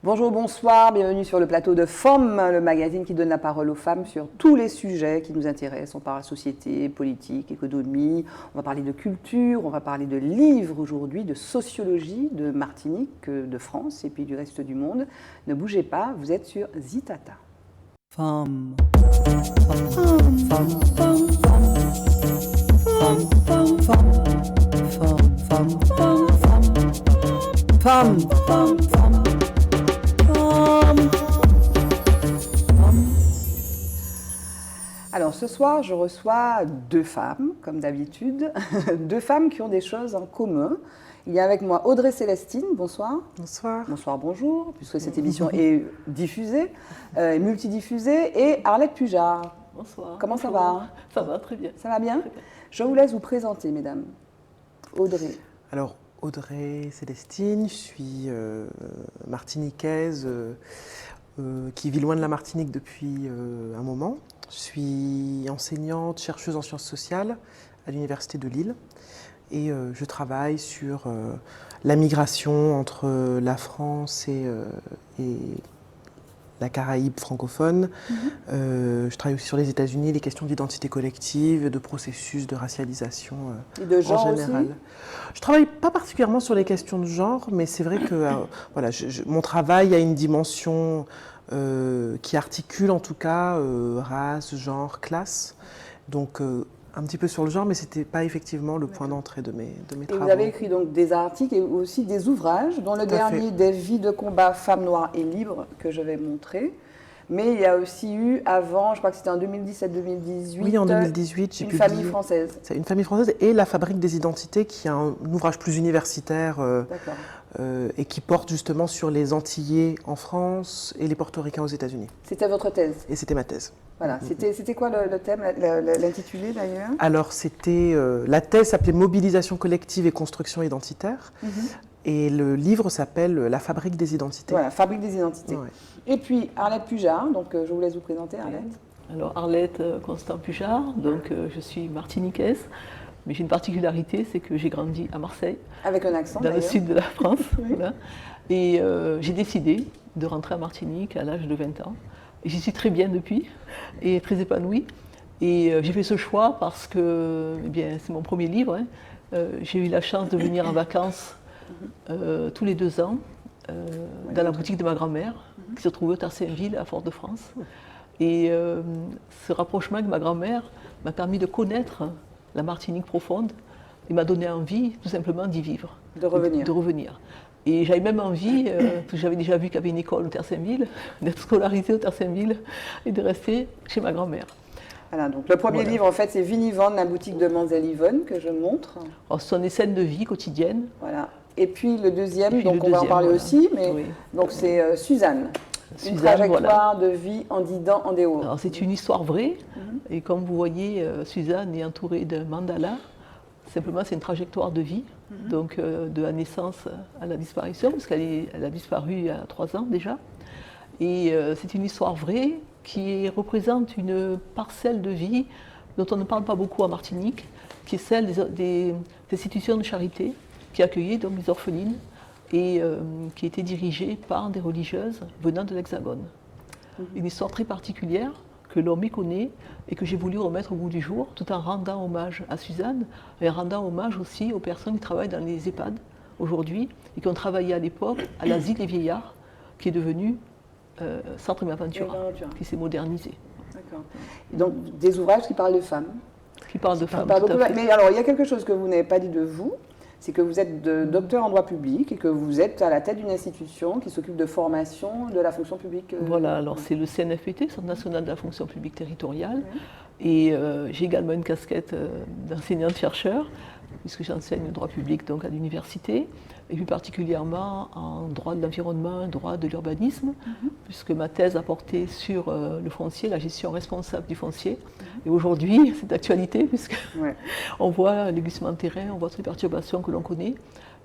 Bonjour, bonsoir, bienvenue sur le plateau de FOM, le magazine qui donne la parole aux femmes sur tous les sujets qui nous intéressent. On parle de société, politique, économie, on va parler de culture, on va parler de livres aujourd'hui, de sociologie, de Martinique, de France et puis du reste du monde. Ne bougez pas, vous êtes sur Zitata. FOM. Alors ce soir, je reçois deux femmes, comme d'habitude, deux femmes qui ont des choses en commun. Il y a avec moi Audrey Célestine, bonsoir. Bonsoir. Bonsoir, bonjour, puisque cette émission est diffusée, multidiffusée, et Arlette Pujard. Bonsoir. Comment ça va? Ça va, très bien. Ça va bien? Très bien. Je vous laisse vous présenter, mesdames. Audrey. Alors, Audrey Célestine, je suis martiniquaise qui vit loin de la Martinique depuis un moment. Je suis enseignante, chercheuse en sciences sociales à l'Université de Lille et je travaille sur la migration entre la France et la Caraïbe francophone. Je travaille aussi sur les États-Unis, les questions d'identité collective, de processus de racialisation Et de genre en général. aussi? Je travaille pas particulièrement sur les questions de genre, mais c'est vrai que voilà, mon travail a une dimension qui articule en tout cas race, genre, classe. Donc un petit peu sur le genre, mais ce n'était pas effectivement le point d'entrée de mes Et travaux. vous avez écrit donc des articles et aussi des ouvrages, dont le Tout à dernier, fait. Des vies de combat femmes noires et libres, que je vais montrer. Mais il y a aussi eu avant, je crois que c'était en 2017-2018, Oui, en 2018, j'ai Une publié famille française. C'est Une famille française et La fabrique des identités, qui est un ouvrage plus universitaire D'accord. et qui porte justement sur les Antillais en France et les Portoricains aux États-Unis. C'était votre thèse. Et c'était ma thèse. Voilà. C'était quoi le thème, l'intitulé d'ailleurs? Alors, la thèse s'appelait Mobilisation collective et construction identitaire. Et le livre s'appelle La fabrique des identités. Voilà, fabrique des identités. Ouais. Et puis Arlette Pujard, donc je vous laisse vous présenter, Arlette. Alors Arlette Constant Pujard, donc je suis martiniquaise, mais j'ai une particularité, c'est que j'ai grandi à Marseille, Avec un accent dans le d'ailleurs. sud de la France. Oui. Voilà. Et j'ai décidé de rentrer à Martinique à l'âge de 20 ans. Et j'y suis très bien depuis, et très épanouie. Et j'ai fait ce choix parce que eh bien, c'est mon premier livre. J'ai eu la chance de venir en vacances tous les 2 ans dans la boutique de ma grand-mère, qui se trouvait au Tarsainville, à Fort-de-France. Et ce rapprochement avec ma grand-mère m'a permis de connaître la Martinique profonde et m'a donné envie, tout simplement, d'y vivre. De revenir. De revenir. Et j'avais même envie, parce que j'avais déjà vu qu'il y avait une école au Tarsainville, d'être scolarisée au Tarsainville et de rester chez ma grand-mère. Voilà, donc le premier Voilà. livre, en fait, c'est Vin Yvonne, la boutique de Mademoiselle Yvonne, que je montre. Alors, ce sont des scènes de vie quotidiennes. Voilà. Et puis le deuxième, Et puis donc le on va en deuxième, parler voilà. aussi, mais Oui. donc c'est Suzanne. Une Suzanne, trajectoire de vie en Didan, en déo. Alors, c'est une histoire vraie, et comme vous voyez, Suzanne est entourée d'un mandala. Simplement, c'est une trajectoire de vie, donc de la naissance à la disparition, parce elle a disparu il y a 3 ans déjà. Et c'est une histoire vraie qui représente une parcelle de vie dont on ne parle pas beaucoup en Martinique, qui est celle des institutions de charité qui accueillaient donc les orphelines et qui était dirigée par des religieuses venant de l'Hexagone. Une histoire très particulière que l'on méconnaît et que j'ai voulu remettre au goût du jour, tout en rendant hommage à Suzanne et en rendant hommage aussi aux personnes qui travaillent dans les EHPAD aujourd'hui et qui ont travaillé à l'époque à l'asile des vieillards, qui est devenu Centre Aventura, qui s'est modernisé. D'accord. Et donc des ouvrages qui parlent de femmes. Qui parle de femmes. Pas tout à beaucoup, fait. mais alors il y a quelque chose que vous n'avez pas dit de vous, c'est que vous êtes docteur en droit public et que vous êtes à la tête d'une institution qui s'occupe de formation de la fonction publique. Voilà, alors c'est le CNFPT, Centre national de la fonction publique territoriale, et j'ai également une casquette d'enseignante-chercheur, puisque j'enseigne le droit public donc à l'université, et plus particulièrement en droit de l'environnement, droit de l'urbanisme, puisque ma thèse a porté sur le foncier, la gestion responsable du foncier. Et aujourd'hui, c'est d'actualité, puisque Ouais. on voit les glissements de terrain, on voit toutes les perturbations que l'on connaît.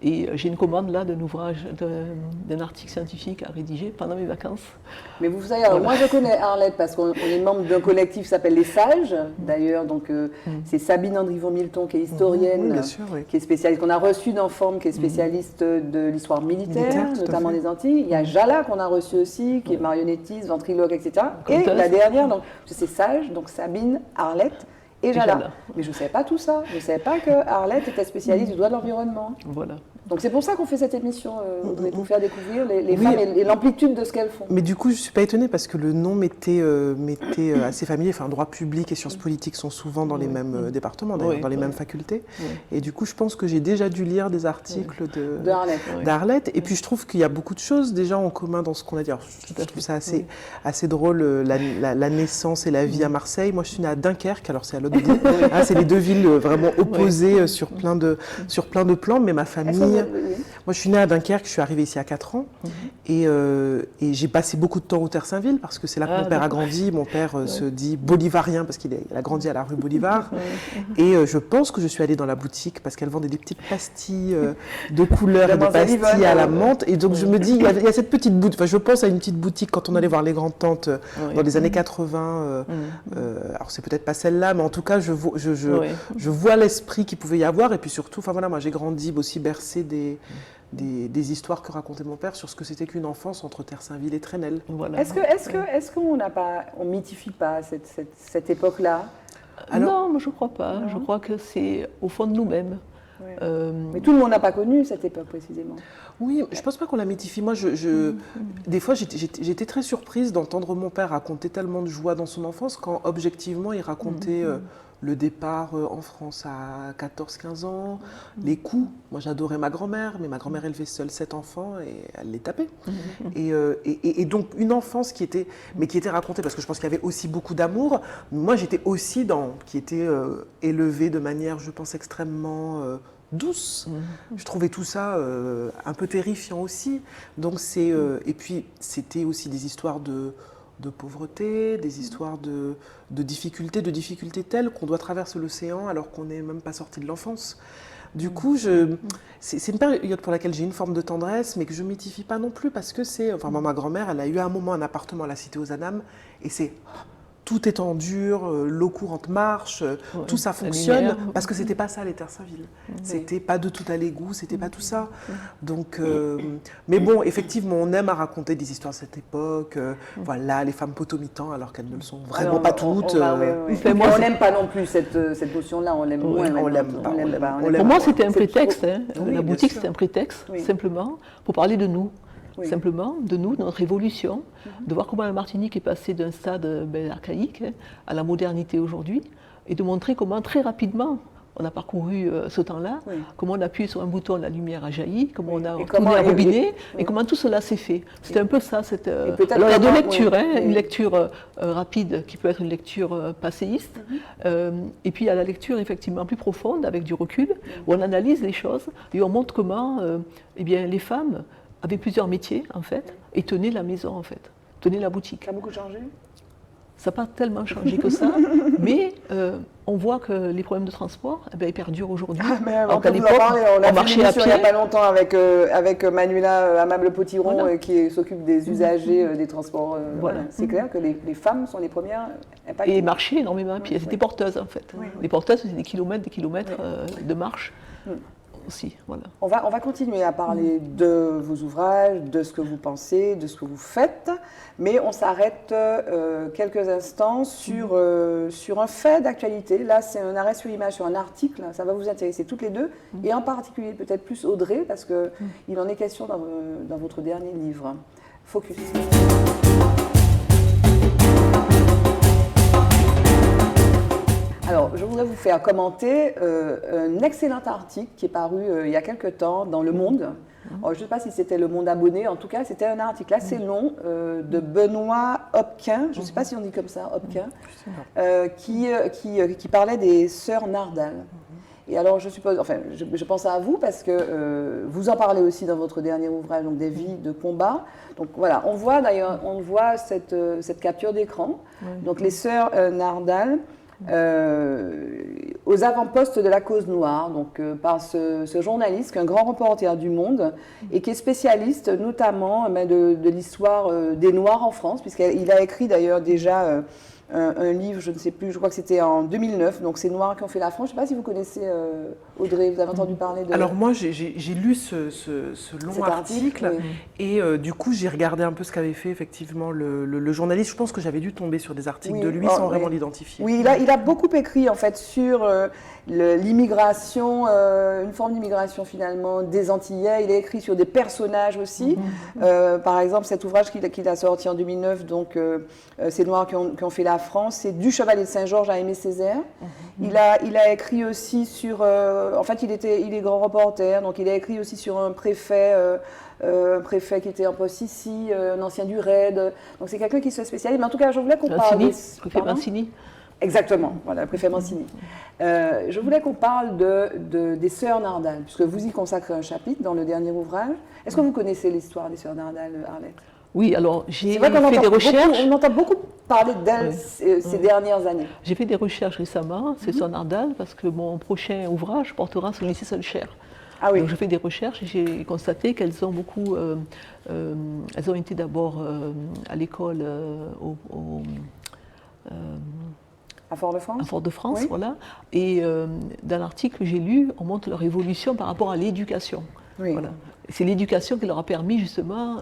Et j'ai une commande là d'un ouvrage, d'un article scientifique à rédiger pendant mes vacances. Mais vous savez, alors, moi je connais Arlette parce qu'on est membre d'un collectif qui s'appelle Les Sages, d'ailleurs, donc c'est Sabine Andrivon-Milton qui est historienne, Oui, bien sûr, oui. qui est spécialiste, qu'on a reçu dans Forme, qui est spécialiste de l'histoire militaire, tout à notamment fait. des Antilles. Il y a Jala qu'on a reçu aussi, qui est marionnettiste, ventriloque, etc. Et Conteuse. la dernière, donc c'est Sage, donc Sabine, Arlette et Jala. Jala. Mais je ne savais pas tout ça. Je ne savais pas que Arlette était spécialiste du droit de l'environnement. Voilà. Donc c'est pour ça qu'on fait cette émission, Audrey, pour faire découvrir les Oui. femmes et l'amplitude de ce qu'elles font. Mais du coup, je ne suis pas étonnée parce que le nom m'était assez familier. Enfin, droit public et sciences politiques sont souvent dans les mêmes départements, d'ailleurs, Oui, dans les oui. mêmes facultés. Oui. Et du coup, je pense que j'ai déjà dû lire des articles De Arlette. Oui. d'Arlette. Et puis, je trouve qu'il y a beaucoup de choses déjà en commun dans ce qu'on a dit. Alors, je trouve ça assez drôle, la naissance et la vie à Marseille. Moi, je suis née à Dunkerque, alors c'est à l'autre bout. Ah, c'est les deux villes vraiment opposées sur plein de plans, mais ma famille... Moi, je suis née à Dunkerque, je suis arrivée ici à 4 ans et j'ai passé beaucoup de temps au Terre-Saint-Ville parce que c'est là que mon père a grandi. Mon père se dit bolivarien parce qu'il a grandi à la rue Bolivar. Et je pense que je suis allée dans la boutique parce qu'elle vendait des petites pastilles de couleurs et des pastilles à la menthe. Et donc, je me dis, il y a cette petite boutique. Enfin, je pense à une petite boutique quand on allait voir les grandes-tantes dans les années 80. Alors, c'est peut-être pas celle-là, mais en tout cas, je vois l'esprit qu'il pouvait y avoir. Et puis surtout, enfin voilà, moi, j'ai grandi aussi bercé des histoires que racontait mon père sur ce que c'était qu'une enfance entre Terre-Saint-Ville et Trenel. Voilà. Est-ce qu'on mythifie pas cette époque-là? Non, moi je ne crois pas. Je crois que c'est au fond de nous-mêmes. Ouais. Mais tout le monde n'a pas connu cette époque précisément. Oui, je ne pense pas qu'on la mythifie. Moi, des fois, j'étais très surprise d'entendre mon père raconter tellement de joie dans son enfance quand, objectivement, il racontait le départ en France à 14-15 ans, les coups. Moi, j'adorais ma grand-mère, mais ma grand-mère élevait seule 7 enfants et elle les tapait. Et donc, une enfance qui était racontée, parce que je pense qu'il y avait aussi beaucoup d'amour. Moi, j'étais aussi qui était élevée de manière, je pense, extrêmement... douce. Je trouvais tout ça un peu terrifiant aussi. Donc et puis c'était aussi des histoires de pauvreté, des histoires de difficultés telles qu'on doit traverser l'océan alors qu'on n'est même pas sorti de l'enfance. Du coup, c'est une période pour laquelle j'ai une forme de tendresse, mais que je ne mythifie pas non plus parce que enfin, ma grand-mère, elle a eu à un moment un appartement à la Cité aux Anames et c'est... Tout est en dur, l'eau courante marche, tout ça fonctionne, parce que c'était pas ça les Terre-Saint-Ville. C'était pas de tout à l'égout, c'était pas tout ça. Donc, mais bon, effectivement, on aime à raconter des histoires de cette époque. Voilà, les femmes potomitans, alors qu'elles ne le sont vraiment pas toutes. On n'aime pas non plus cette notion-là, on l'aime moins. On l'aime pas. Pour moi, c'était un prétexte. Oui, la boutique, c'était un prétexte, Oui. simplement, pour parler de nous. Oui. Simplement, de nous, de notre évolution, de voir comment la Martinique est passée d'un stade archaïque à la modernité aujourd'hui, et de montrer comment très rapidement on a parcouru ce temps-là, comment on a appuyé sur un bouton, la lumière a jailli, comment on a tourné un robinet, et comment tout cela s'est fait. C'était un peu ça. Alors il y a deux lectures, une lecture rapide qui peut être une lecture passéiste, et puis il y a la lecture effectivement plus profonde, avec du recul, où on analyse les choses, et on montre comment les femmes avaient plusieurs métiers, en fait, et tenaient la maison, en fait, tenaient la boutique. Ça a beaucoup changé? Ça n'a pas tellement changé que ça, mais on voit que les problèmes de transport, ils perdurent aujourd'hui. On peut vous en parler, on a fait une émission il n'y a pas longtemps avec Manuela Amable-Potiron qui s'occupe des usagers des transports. Voilà. C'est clair que les femmes sont les premières impactées. Et marchaient énormément, puis elles étaient porteuses, en fait. Les porteuses, c'est des kilomètres de marche. Aussi, voilà. On va continuer à parler de vos ouvrages, de ce que vous pensez, de ce que vous faites, mais on s'arrête quelques instants sur un fait d'actualité. Là, c'est un arrêt sur image, sur un article, ça va vous intéresser toutes les deux, et en particulier peut-être plus Audrey, parce qu'il en est question dans votre dernier livre. Focus. Alors, je voudrais vous faire commenter un excellent article qui est paru il y a quelque temps dans Le Monde. Alors, je ne sais pas si c'était Le Monde abonné, en tout cas, c'était un article assez long de Benoît Hopquin, je ne sais pas si on dit comme ça, Hopquin, qui parlait des sœurs Nardal. Et alors, je pense à vous parce que vous en parlez aussi dans votre dernier ouvrage, donc des vies de combat. Donc voilà, on voit cette capture d'écran. Donc les sœurs Nardal. aux avant-postes de la cause noire, donc par ce journaliste, qui est un grand reporter du Monde et qui est spécialiste notamment de l'histoire des Noirs en France, puisqu'il a écrit d'ailleurs déjà un livre, je ne sais plus, je crois que c'était en 2009, donc c'est Noirs qui ont fait la France. Je ne sais pas si vous connaissez Audrey, vous avez entendu parler de... Alors moi j'ai lu ce long article oui. et du coup j'ai regardé un peu ce qu'avait fait effectivement le journaliste. Je pense que j'avais dû tomber sur des articles de lui sans vraiment l'identifier. Oui, il a beaucoup écrit en fait sur l'immigration, une forme d'immigration finalement des Antillais. Il a écrit sur des personnages aussi. Par exemple, cet ouvrage qu'il a sorti en 2009, donc ces Noirs qui ont fait la France, c'est Du Chevalier de Saint-Georges à Aimé Césaire. Il a écrit aussi sur... en fait, il est grand reporter, donc il a écrit aussi sur un préfet qui était en poste ici, un ancien du RAID. Donc c'est quelqu'un qui se spécialise. Mais en tout cas, je voulais qu'on parle... Préfet Mancini. Exactement, voilà, le préfet Mancini. Je voulais qu'on parle des Sœurs Nardal, puisque vous y consacrez un chapitre dans le dernier ouvrage. Est-ce que vous connaissez l'histoire des Sœurs Nardal, Arlette? Oui, alors j'ai fait des recherches. On entend beaucoup parler d'elles ces dernières années. J'ai fait des recherches récemment, ces Sœurs Nardal, parce que mon prochain ouvrage portera sur le lycée Solcher. Ah oui. Donc j'ai fait des recherches et j'ai constaté qu'elles ont beaucoup. Elles ont été d'abord à l'école à Fort-de-France. À Fort-de-France, oui. Voilà. Et dans l'article que j'ai lu, on montre leur évolution par rapport à l'éducation. Oui. Voilà. C'est l'éducation qui leur a permis justement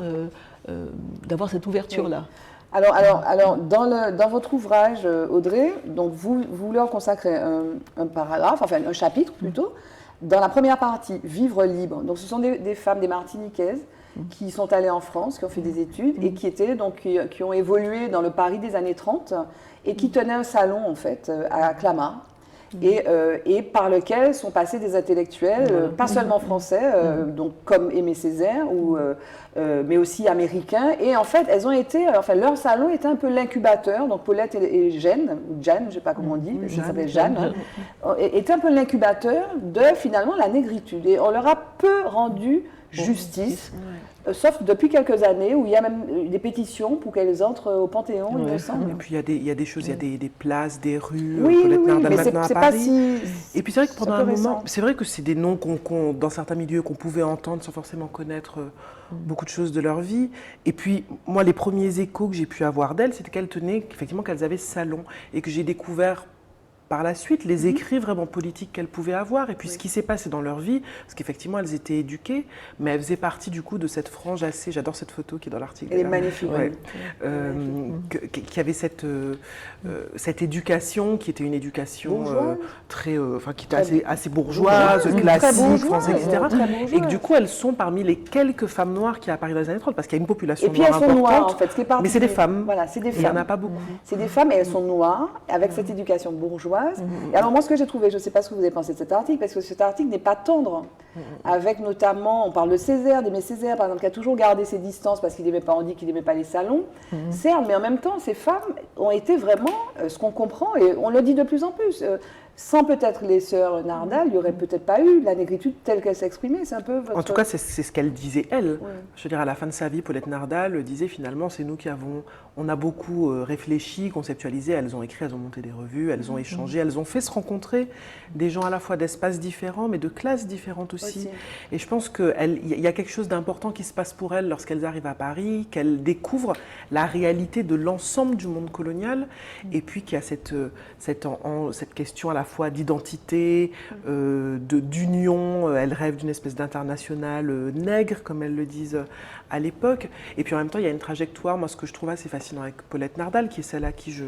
d'avoir cette ouverture-là. Oui. Alors dans votre ouvrage, Audrey, donc vous leur consacrez un paragraphe, enfin un chapitre plutôt, dans la première partie, Vivre libre. Donc ce sont des femmes, des Martiniquaises, qui sont allées en France, qui ont fait des études et qui ont évolué dans le Paris des années 30 et qui tenaient un salon en fait à Clamart. Et par lequel sont passés des intellectuels, pas seulement français, donc comme Aimé Césaire, mais aussi américains. Et en fait, leur salon était un peu l'incubateur. Donc Paulette et Jeanne, ou Jeanne, je ne sais pas comment on dit, ça s'appelle Jeanne, était un peu l'incubateur de finalement la négritude. Et on leur a peu rendu justice. Sauf depuis quelques années où il y a même des pétitions pour qu'elles entrent au Panthéon, il me semble. Et puis il y a des choses, il y a des places, des rues, oui, Nardal mais maintenant à c'est Paris. pas si... Et puis c'est vrai que pendant un moment, c'est vrai que c'est des noms dans certains milieux qu'on pouvait entendre sans forcément connaître beaucoup de choses de leur vie. Et puis moi, les premiers échos que j'ai pu avoir d'elles, c'était qu'elles avaient ce salon et que j'ai découvert par la suite les écrits vraiment politiques qu'elles pouvaient avoir et puis ce qui s'est passé dans leur vie, parce qu'effectivement elles étaient éduquées, mais elles faisaient partie du coup de cette frange assez, j'adore cette photo qui est dans l'article. Elle est magnifique. Qui avait cette éducation qui était une éducation qui était assez bourgeoise, classique, française, etc. Et que du coup elles sont parmi les quelques femmes noires qui apparaissent dans les années 30, parce qu'il y a une population noire importante. Et puis elles sont noires en fait, ce qui est particulier. Mais c'est des femmes. Voilà, c'est des femmes. Il n'y en a pas beaucoup. C'est des femmes et elles sont noires, avec cette éducation bourgeoise. Et alors moi ce que j'ai trouvé, je ne sais pas ce que vous avez pensé de cet article, parce que cet article n'est pas tendre, avec notamment, on parle de Césaire, d'Aimé Césaire par exemple, qui a toujours gardé ses distances parce qu'il n'aimait pas, on dit qu'il n'aimait pas les salons, certes, mais en même temps ces femmes ont été vraiment ce qu'on comprend, et on le dit de plus en plus, sans peut-être les sœurs Nardal, il n'y aurait peut-être pas eu la négritude telle qu'elle s'exprimait. C'est un peu votre... En tout cas, c'est ce qu'elle disait, elle. Oui. Je veux dire, à la fin de sa vie, Paulette Nardal disait finalement, c'est nous on a beaucoup réfléchi, conceptualisé, elles ont écrit, elles ont monté des revues, elles ont échangé, elles ont fait se rencontrer des gens à la fois d'espaces différents, mais de classes différentes aussi. Et je pense qu'il y a quelque chose d'important qui se passe pour elles lorsqu'elles arrivent à Paris, qu'elles découvrent la réalité de l'ensemble du monde colonial, et puis qu'il y a cette question à la fois d'identité, d'union. Elles rêvent d'une espèce d'international nègre, comme elles le disent à l'époque. Et puis en même temps, il y a une trajectoire. Moi, ce que je trouve assez fascinant avec Paulette Nardal, qui est celle à qui je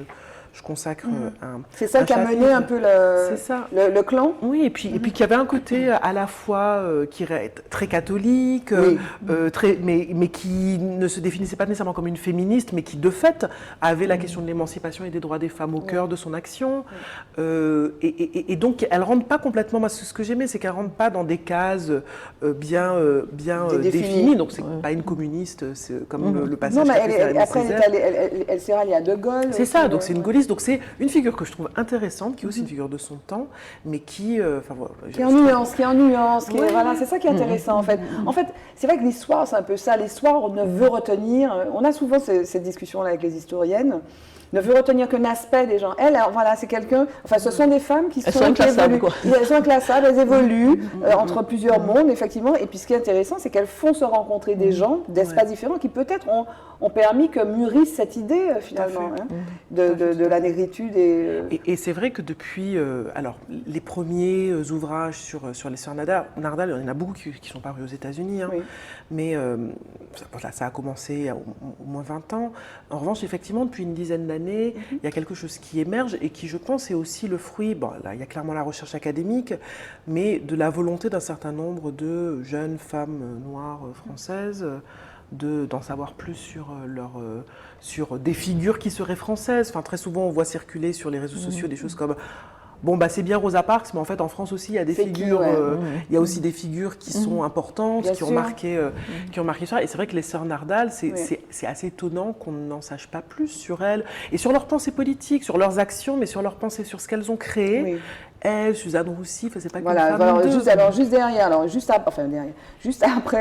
consacre un... C'est celle qui a mené un peu le clan. Oui, et puis qu'il y avait un côté à la fois qui est très catholique, mais qui ne se définissait pas nécessairement comme une féministe, mais qui de fait avait la question de l'émancipation et des droits des femmes au cœur de son action. Et donc, elle ne rentre pas complètement... Moi, ce que j'aimais, c'est qu'elle ne rentre pas dans des cases bien définies. Donc, ce n'est pas une communiste, comme le passage. Non, mais après, elle s'est ralliée à De Gaulle. C'est ça, donc c'est une gaulliste. socialiste. Donc c'est une figure que je trouve intéressante, qui est aussi une figure de son temps, mais qui... qui est en nuance, voilà, c'est ça qui est intéressant en fait. En fait, c'est vrai que l'histoire, c'est un peu ça. L'histoire, on ne veut retenir, on a souvent cette discussion-là avec les historiennes, ne veut retenir qu'un aspect des gens. Elle, voilà, c'est quelqu'un. Enfin, ce sont des femmes qui sont inclassables, quoi. Elles sont inclassables, elles évoluent entre plusieurs mondes, effectivement. Et puis, ce qui est intéressant, c'est qu'elles font se rencontrer des gens d'espaces différents qui peut-être ont permis que mûrisse cette idée finalement de la négritude. Et c'est vrai que depuis, alors les premiers ouvrages sur les sœurs Nardal, il y en a beaucoup qui sont parus aux États-Unis, hein, mais voilà, ça a commencé il y a au moins 20 ans. En revanche, effectivement, depuis une dizaine d'années, il y a quelque chose qui émerge et qui, je pense, est aussi le fruit, bon, là, il y a clairement la recherche académique, mais de la volonté d'un certain nombre de jeunes femmes noires françaises d'en savoir plus sur des figures qui seraient françaises. Enfin, très souvent, on voit circuler sur les réseaux sociaux des choses comme bon, bah, c'est bien Rosa Parks, mais en fait, en France aussi, il y a des figures. Il y a aussi des figures qui sont importantes, qui ont marqué ça. Et c'est vrai que les sœurs Nardal, c'est assez étonnant qu'on n'en sache pas plus sur elles et sur leurs pensées politiques, sur leurs actions, mais sur leurs pensées, sur ce qu'elles ont créé. Oui. Elle, Suzanne Roussy, c'est pas voilà, juste derrière, juste après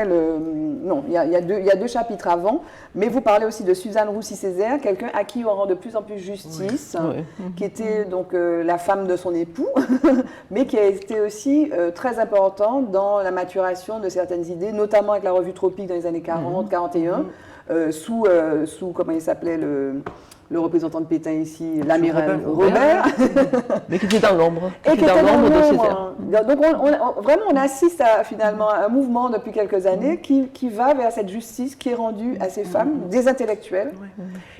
non, il y a deux chapitres avant, mais vous parlez aussi de Suzanne Roussy-Césaire, quelqu'un à qui on rend de plus en plus justice, qui était donc la femme de son époux, mais qui a été aussi très importante dans la maturation de certaines idées, notamment avec la revue Tropique dans les années 40, 41, sous comment il s'appelait le représentant de Pétain ici, l'amiral Robert. Mais qui était dans l'ombre. Et qui était dans l'ombre de Césaire. Donc vraiment, on assiste finalement à un mouvement depuis quelques années qui va vers cette justice qui est rendue à ces femmes, des intellectuels.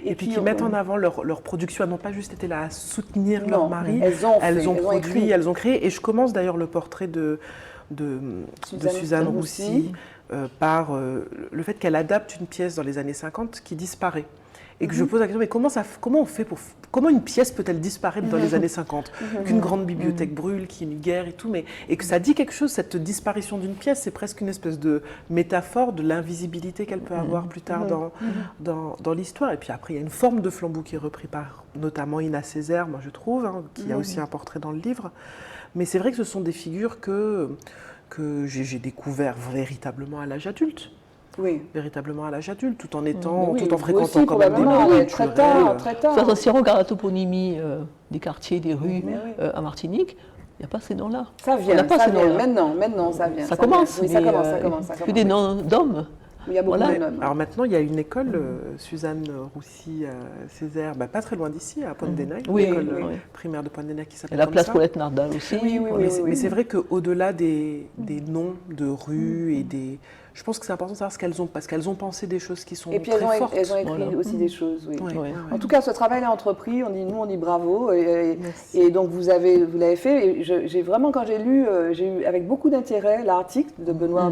Et puis qui mettent en avant leur production. Elles n'ont pas juste été là à soutenir leur mari. Elles ont produit, elles ont créé. Et je commence d'ailleurs le portrait de Suzanne Roussy par le fait qu'elle adapte une pièce dans les années 50 qui disparaît. Et que je pose la question, mais comment une pièce peut-elle disparaître dans les années 50 qu'une grande bibliothèque brûle, qu'il y ait une guerre et tout, et que ça dit quelque chose, cette disparition d'une pièce, c'est presque une espèce de métaphore de l'invisibilité qu'elle peut avoir plus tard dans l'histoire. Et puis après, il y a une forme de flambeau qui est repris par notamment Ina Césaire, moi je trouve, hein, qui a aussi un portrait dans le livre. Mais c'est vrai que ce sont des figures que j'ai découvert véritablement à l'âge adulte. Oui. Véritablement à l'âge adulte, tout en fréquentant quand même des milieux très tard. Si on regarde la toponymie des quartiers, des rues à Martinique, il n'y a pas ces noms-là. Ça vient, maintenant ça vient. Ça commence. Oui, ça commence. Que des noms d'hommes. Il y a beaucoup de noms. Alors maintenant, il y a une école, Suzanne Roussy-Césaire, pas très loin d'ici, à Pointe-des-Neiges, l'école primaire de Pointe-des-Neiges qui s'appelle comme ça. Et la place Paulette Nardal aussi. Mais c'est vrai qu'au-delà des noms de rues et des... Je pense que c'est important de savoir ce qu'elles ont, parce qu'elles ont pensé des choses qui sont très fortes. Et puis elles ont écrit aussi des choses, En tout cas, ce travail est entrepris, on dit bravo, et donc vous l'avez fait, et j'ai vraiment, quand j'ai lu avec beaucoup d'intérêt l'article de Benoît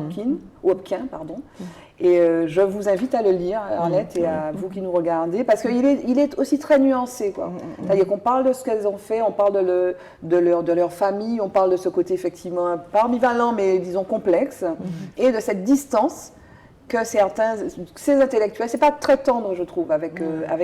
Hopquin, et je vous invite à le lire, Arlette, et à vous qui nous regardez, parce qu'il est aussi très nuancé, quoi. C'est-à-dire qu'on parle de ce qu'elles ont fait, on parle de leur famille, on parle de ce côté effectivement pas ambivalent, mais disons complexe, et de cette distance que ces intellectuels, c'est pas très tendre, je trouve, avec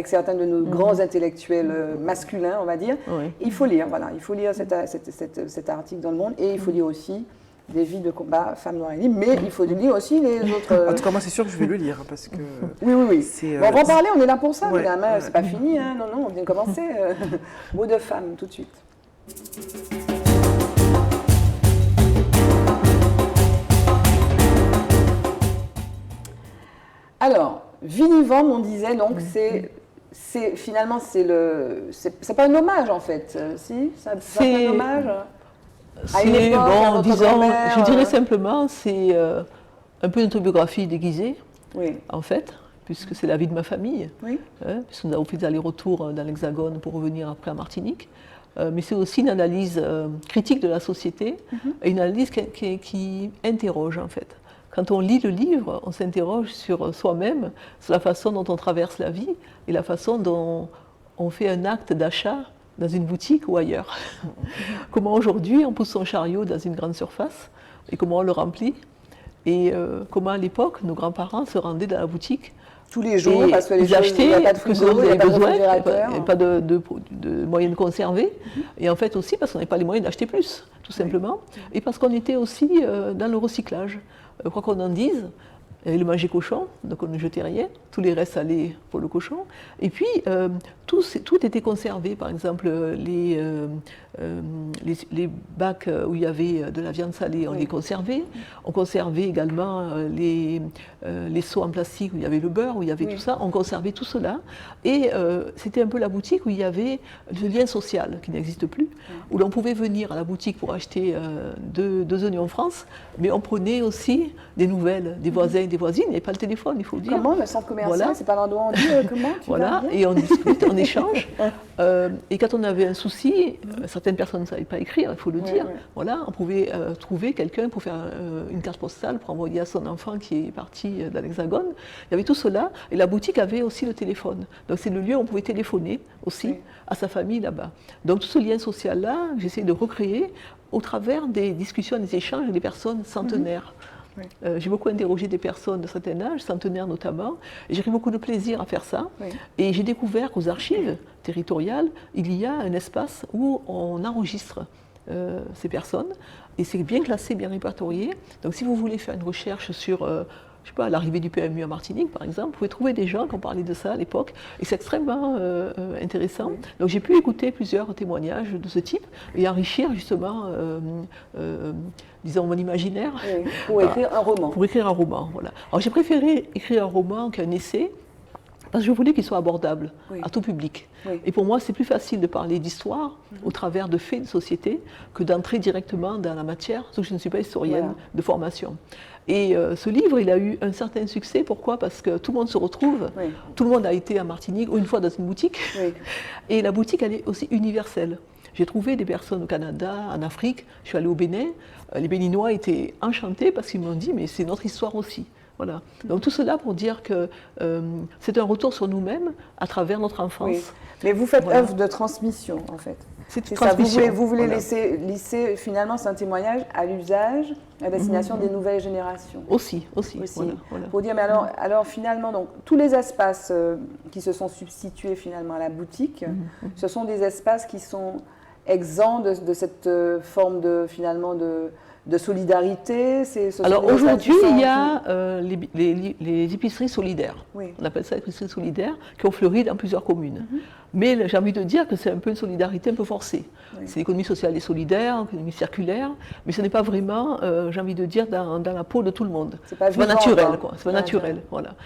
certains de nos grands intellectuels masculins, on va dire. Il faut lire, il faut lire cet article dans Le Monde, et il faut lire aussi des vies de combat, femmes noires et libres, mais il faut lire aussi les autres... En tout cas, moi, c'est sûr que je vais le lire, parce que... Oui. On va en parler, on est là pour ça, mesdames, c'est pas fini, hein, non, on vient de commencer. Mots de femme, tout de suite. Alors, Vinivande, on disait, donc, finalement, c'est pas un hommage, en fait, si? C'est pas un hommage je dirais simplement, c'est un peu une autobiographie déguisée, en fait, puisque c'est la vie de ma famille, puisque nous avons fait des allers-retours dans l'Hexagone pour revenir après à Martinique. Mais c'est aussi une analyse critique de la société, une analyse qui interroge, en fait. Quand on lit le livre, on s'interroge sur soi-même, sur la façon dont on traverse la vie et la façon dont on fait un acte d'achat dans une boutique ou ailleurs. Comment aujourd'hui on pousse son chariot dans une grande surface et comment on le remplit. Et comment à l'époque nos grands-parents se rendaient dans la boutique Tous les jours, Et parce que les ils choses, achetaient il n'y a pas de ce que frigo, vous il n'y a avez pas de besoin, il n'y réfrigérateur. a pas de moyens de conserver. Et en fait aussi parce qu'on n'avait pas les moyens d'acheter plus, tout simplement. Et parce qu'on était aussi dans le recyclage. Quoi qu'on en dise, il y avait le manger cochon, donc on ne jetait rien. Tous les restes allaient pour le cochon. Et puis, tout était conservé. Par exemple, les bacs où il y avait de la viande salée, on les conservait. On conservait également les seaux en plastique où il y avait le beurre, où il y avait tout ça. On conservait tout cela. Et c'était un peu la boutique où il y avait le lien social qui n'existe plus, où l'on pouvait venir à la boutique pour acheter deux oignons France, mais on prenait aussi des nouvelles des voisins et des voisines. Il n'y avait pas le téléphone, il faut le dire. Comment le centre commercial, Voilà. c'est pas l'endroit où on dit comment tu vas Voilà, bien et on discute, on échange. Et quand on avait un souci, certaines personnes ne savaient pas écrire, il faut le dire. Voilà, on pouvait trouver quelqu'un pour faire une carte postale, pour envoyer à son enfant qui est parti dans l'Hexagone. Il y avait tout cela. Et la boutique avait aussi le téléphone. Donc c'est le lieu où on pouvait téléphoner aussi à sa famille là-bas. Donc tout ce lien social-là, j'essaie de recréer au travers des discussions, des échanges avec des personnes centenaires. J'ai beaucoup interrogé des personnes de certain âge, centenaires notamment, et j'ai pris beaucoup de plaisir à faire ça. Et j'ai découvert qu'aux archives territoriales, il y a un espace où on enregistre ces personnes, et c'est bien classé, bien répertorié. Donc si vous voulez faire une recherche sur je sais pas, l'arrivée du PMU à Martinique, par exemple, vous pouvez trouver des gens qui ont parlé de ça à l'époque, et c'est extrêmement intéressant. Donc j'ai pu écouter plusieurs témoignages de ce type, et enrichir justement, disons, mon imaginaire. Pour écrire un roman. Pour écrire un roman, voilà. Alors j'ai préféré écrire un roman qu'un essai, parce que je voulais qu'il soit abordable à tout public. Et pour moi, c'est plus facile de parler d'histoire au travers de faits de société que d'entrer directement dans la matière, sauf que je ne suis pas historienne de formation. Et ce livre, il a eu un certain succès. Pourquoi? Parce que tout le monde se retrouve. Tout le monde a été à Martinique, ou une fois dans une boutique. Et la boutique, elle est aussi universelle. J'ai trouvé des personnes au Canada, en Afrique. Je suis allée au Bénin. Les Béninois étaient enchantés parce qu'ils m'ont dit « mais c'est notre histoire aussi ». Voilà. Donc tout cela pour dire que c'est un retour sur nous-mêmes à travers notre enfance. Mais vous faites œuvre de transmission, en fait. C'est une ça. transmission. Vous voulez laisser, finalement, c'est un témoignage à l'usage, à destination des nouvelles générations. Aussi. Voilà. Pour dire, mais alors finalement, donc, tous les espaces qui se sont substitués finalement à la boutique, ce sont des espaces qui sont exempts de cette forme de, finalement, de solidarité. Alors aujourd'hui, il y a les épiceries solidaires. On appelle ça épiceries solidaires, qui ont fleuri dans plusieurs communes. Mais j'ai envie de dire que c'est un peu une solidarité un peu forcée. C'est l'économie sociale et solidaire, l'économie circulaire, mais ce n'est pas vraiment, j'ai envie de dire, dans la peau de tout le monde. C'est pas naturel, quoi. C'est pas naturel, voilà.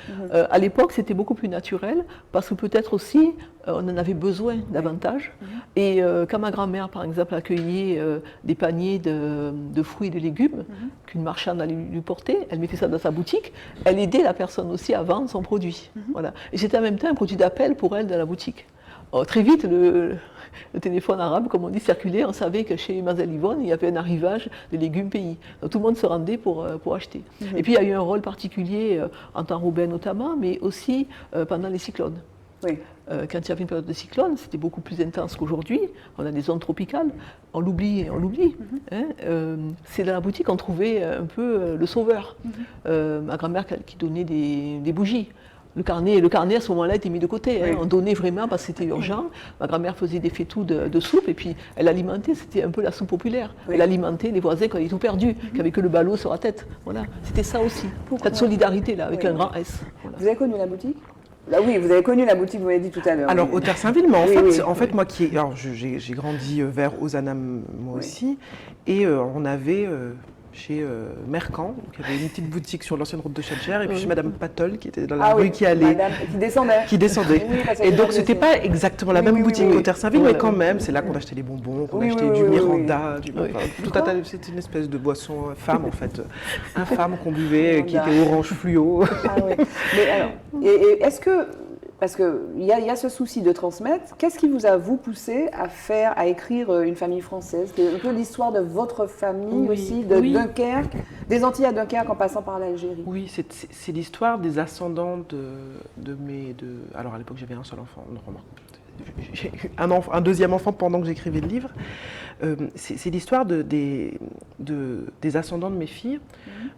À l'époque, c'était beaucoup plus naturel, parce que peut-être aussi, on en avait besoin davantage. Et quand ma grand-mère, par exemple, accueillait des paniers de fruits et de légumes qu'une marchande allait lui porter, elle mettait ça dans sa boutique, elle aidait la personne aussi à vendre son produit. Voilà. Et c'était en même temps un produit d'appel pour elle dans la boutique. Très vite, le téléphone arabe, comme on dit, circulait. On savait que chez Mademoiselle Yvonne, il y avait un arrivage de légumes pays. Donc tout le monde se rendait pour acheter. Et puis il y a eu un rôle particulier en temps Roubaix notamment, mais aussi pendant les cyclones. Quand il y avait une période de cyclone, c'était beaucoup plus intense qu'aujourd'hui. On a des zones tropicales, on l'oublie. C'est dans la boutique qu'on trouvait un peu le sauveur. Ma grand-mère qui donnait des bougies. Le carnet à ce moment-là était mis de côté. On donnait vraiment parce que c'était urgent. Ma grand-mère faisait des fétous de soupe et puis elle alimentait, c'était un peu la soupe populaire. Elle alimentait les voisins quand ils étaient tout perdus, qui avaient que le ballot sur la tête. Voilà, c'était ça aussi, cette solidarité-là, avec un grand S. Voilà. Vous avez connu la boutique ? Oui, vous avez connu la boutique, vous l'avez dit tout à l'heure. Alors, au Terre-Saint-Ville, mais en fait, moi j'ai grandi vers Ozanam, moi aussi, et on avait chez Mercant, qui avait une petite boutique sur l'ancienne route de Chadcher, et puis chez Madame Patol, qui était dans la rue qui allait. Qui descendait. Et donc, c'était pas exactement la même boutique qu'au Terre-Saint-Ville, mais quand même, c'est là qu'on achetait les bonbons, qu'on achetait du Miranda, c'était une espèce de boisson femme, en fait, infâme qu'on buvait, qui était orange fluo. Mais alors, et est-ce que, parce qu'il y a ce souci de transmettre, qu'est-ce qui vous a, vous, poussé à écrire Une famille française? C'est un peu l'histoire de votre famille aussi, de Dunkerque, des Antilles à Dunkerque en passant par l'Algérie. Oui, c'est l'histoire des ascendants alors à l'époque j'avais un seul enfant, j'ai eu un deuxième enfant pendant que j'écrivais le livre. C'est l'histoire des ascendants de mes filles,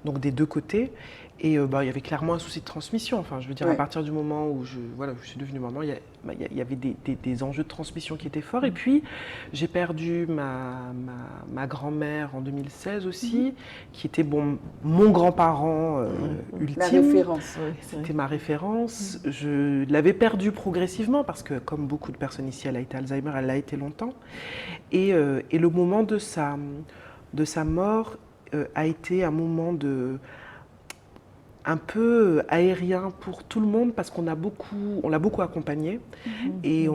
donc des deux côtés. Et il y avait clairement un souci de transmission. Enfin, je veux dire, à partir du moment où je suis devenue maman, il y avait des enjeux de transmission qui étaient forts. Et puis, j'ai perdu ma grand-mère en 2016 aussi, qui était mon grand-parent ultime. La référence. C'était ma référence. Je l'avais perdue progressivement parce que, comme beaucoup de personnes ici, elle a été Alzheimer, elle l'a été longtemps. Et le moment de sa mort a été un moment un peu aérien pour tout le monde parce qu'on l'a beaucoup accompagnée et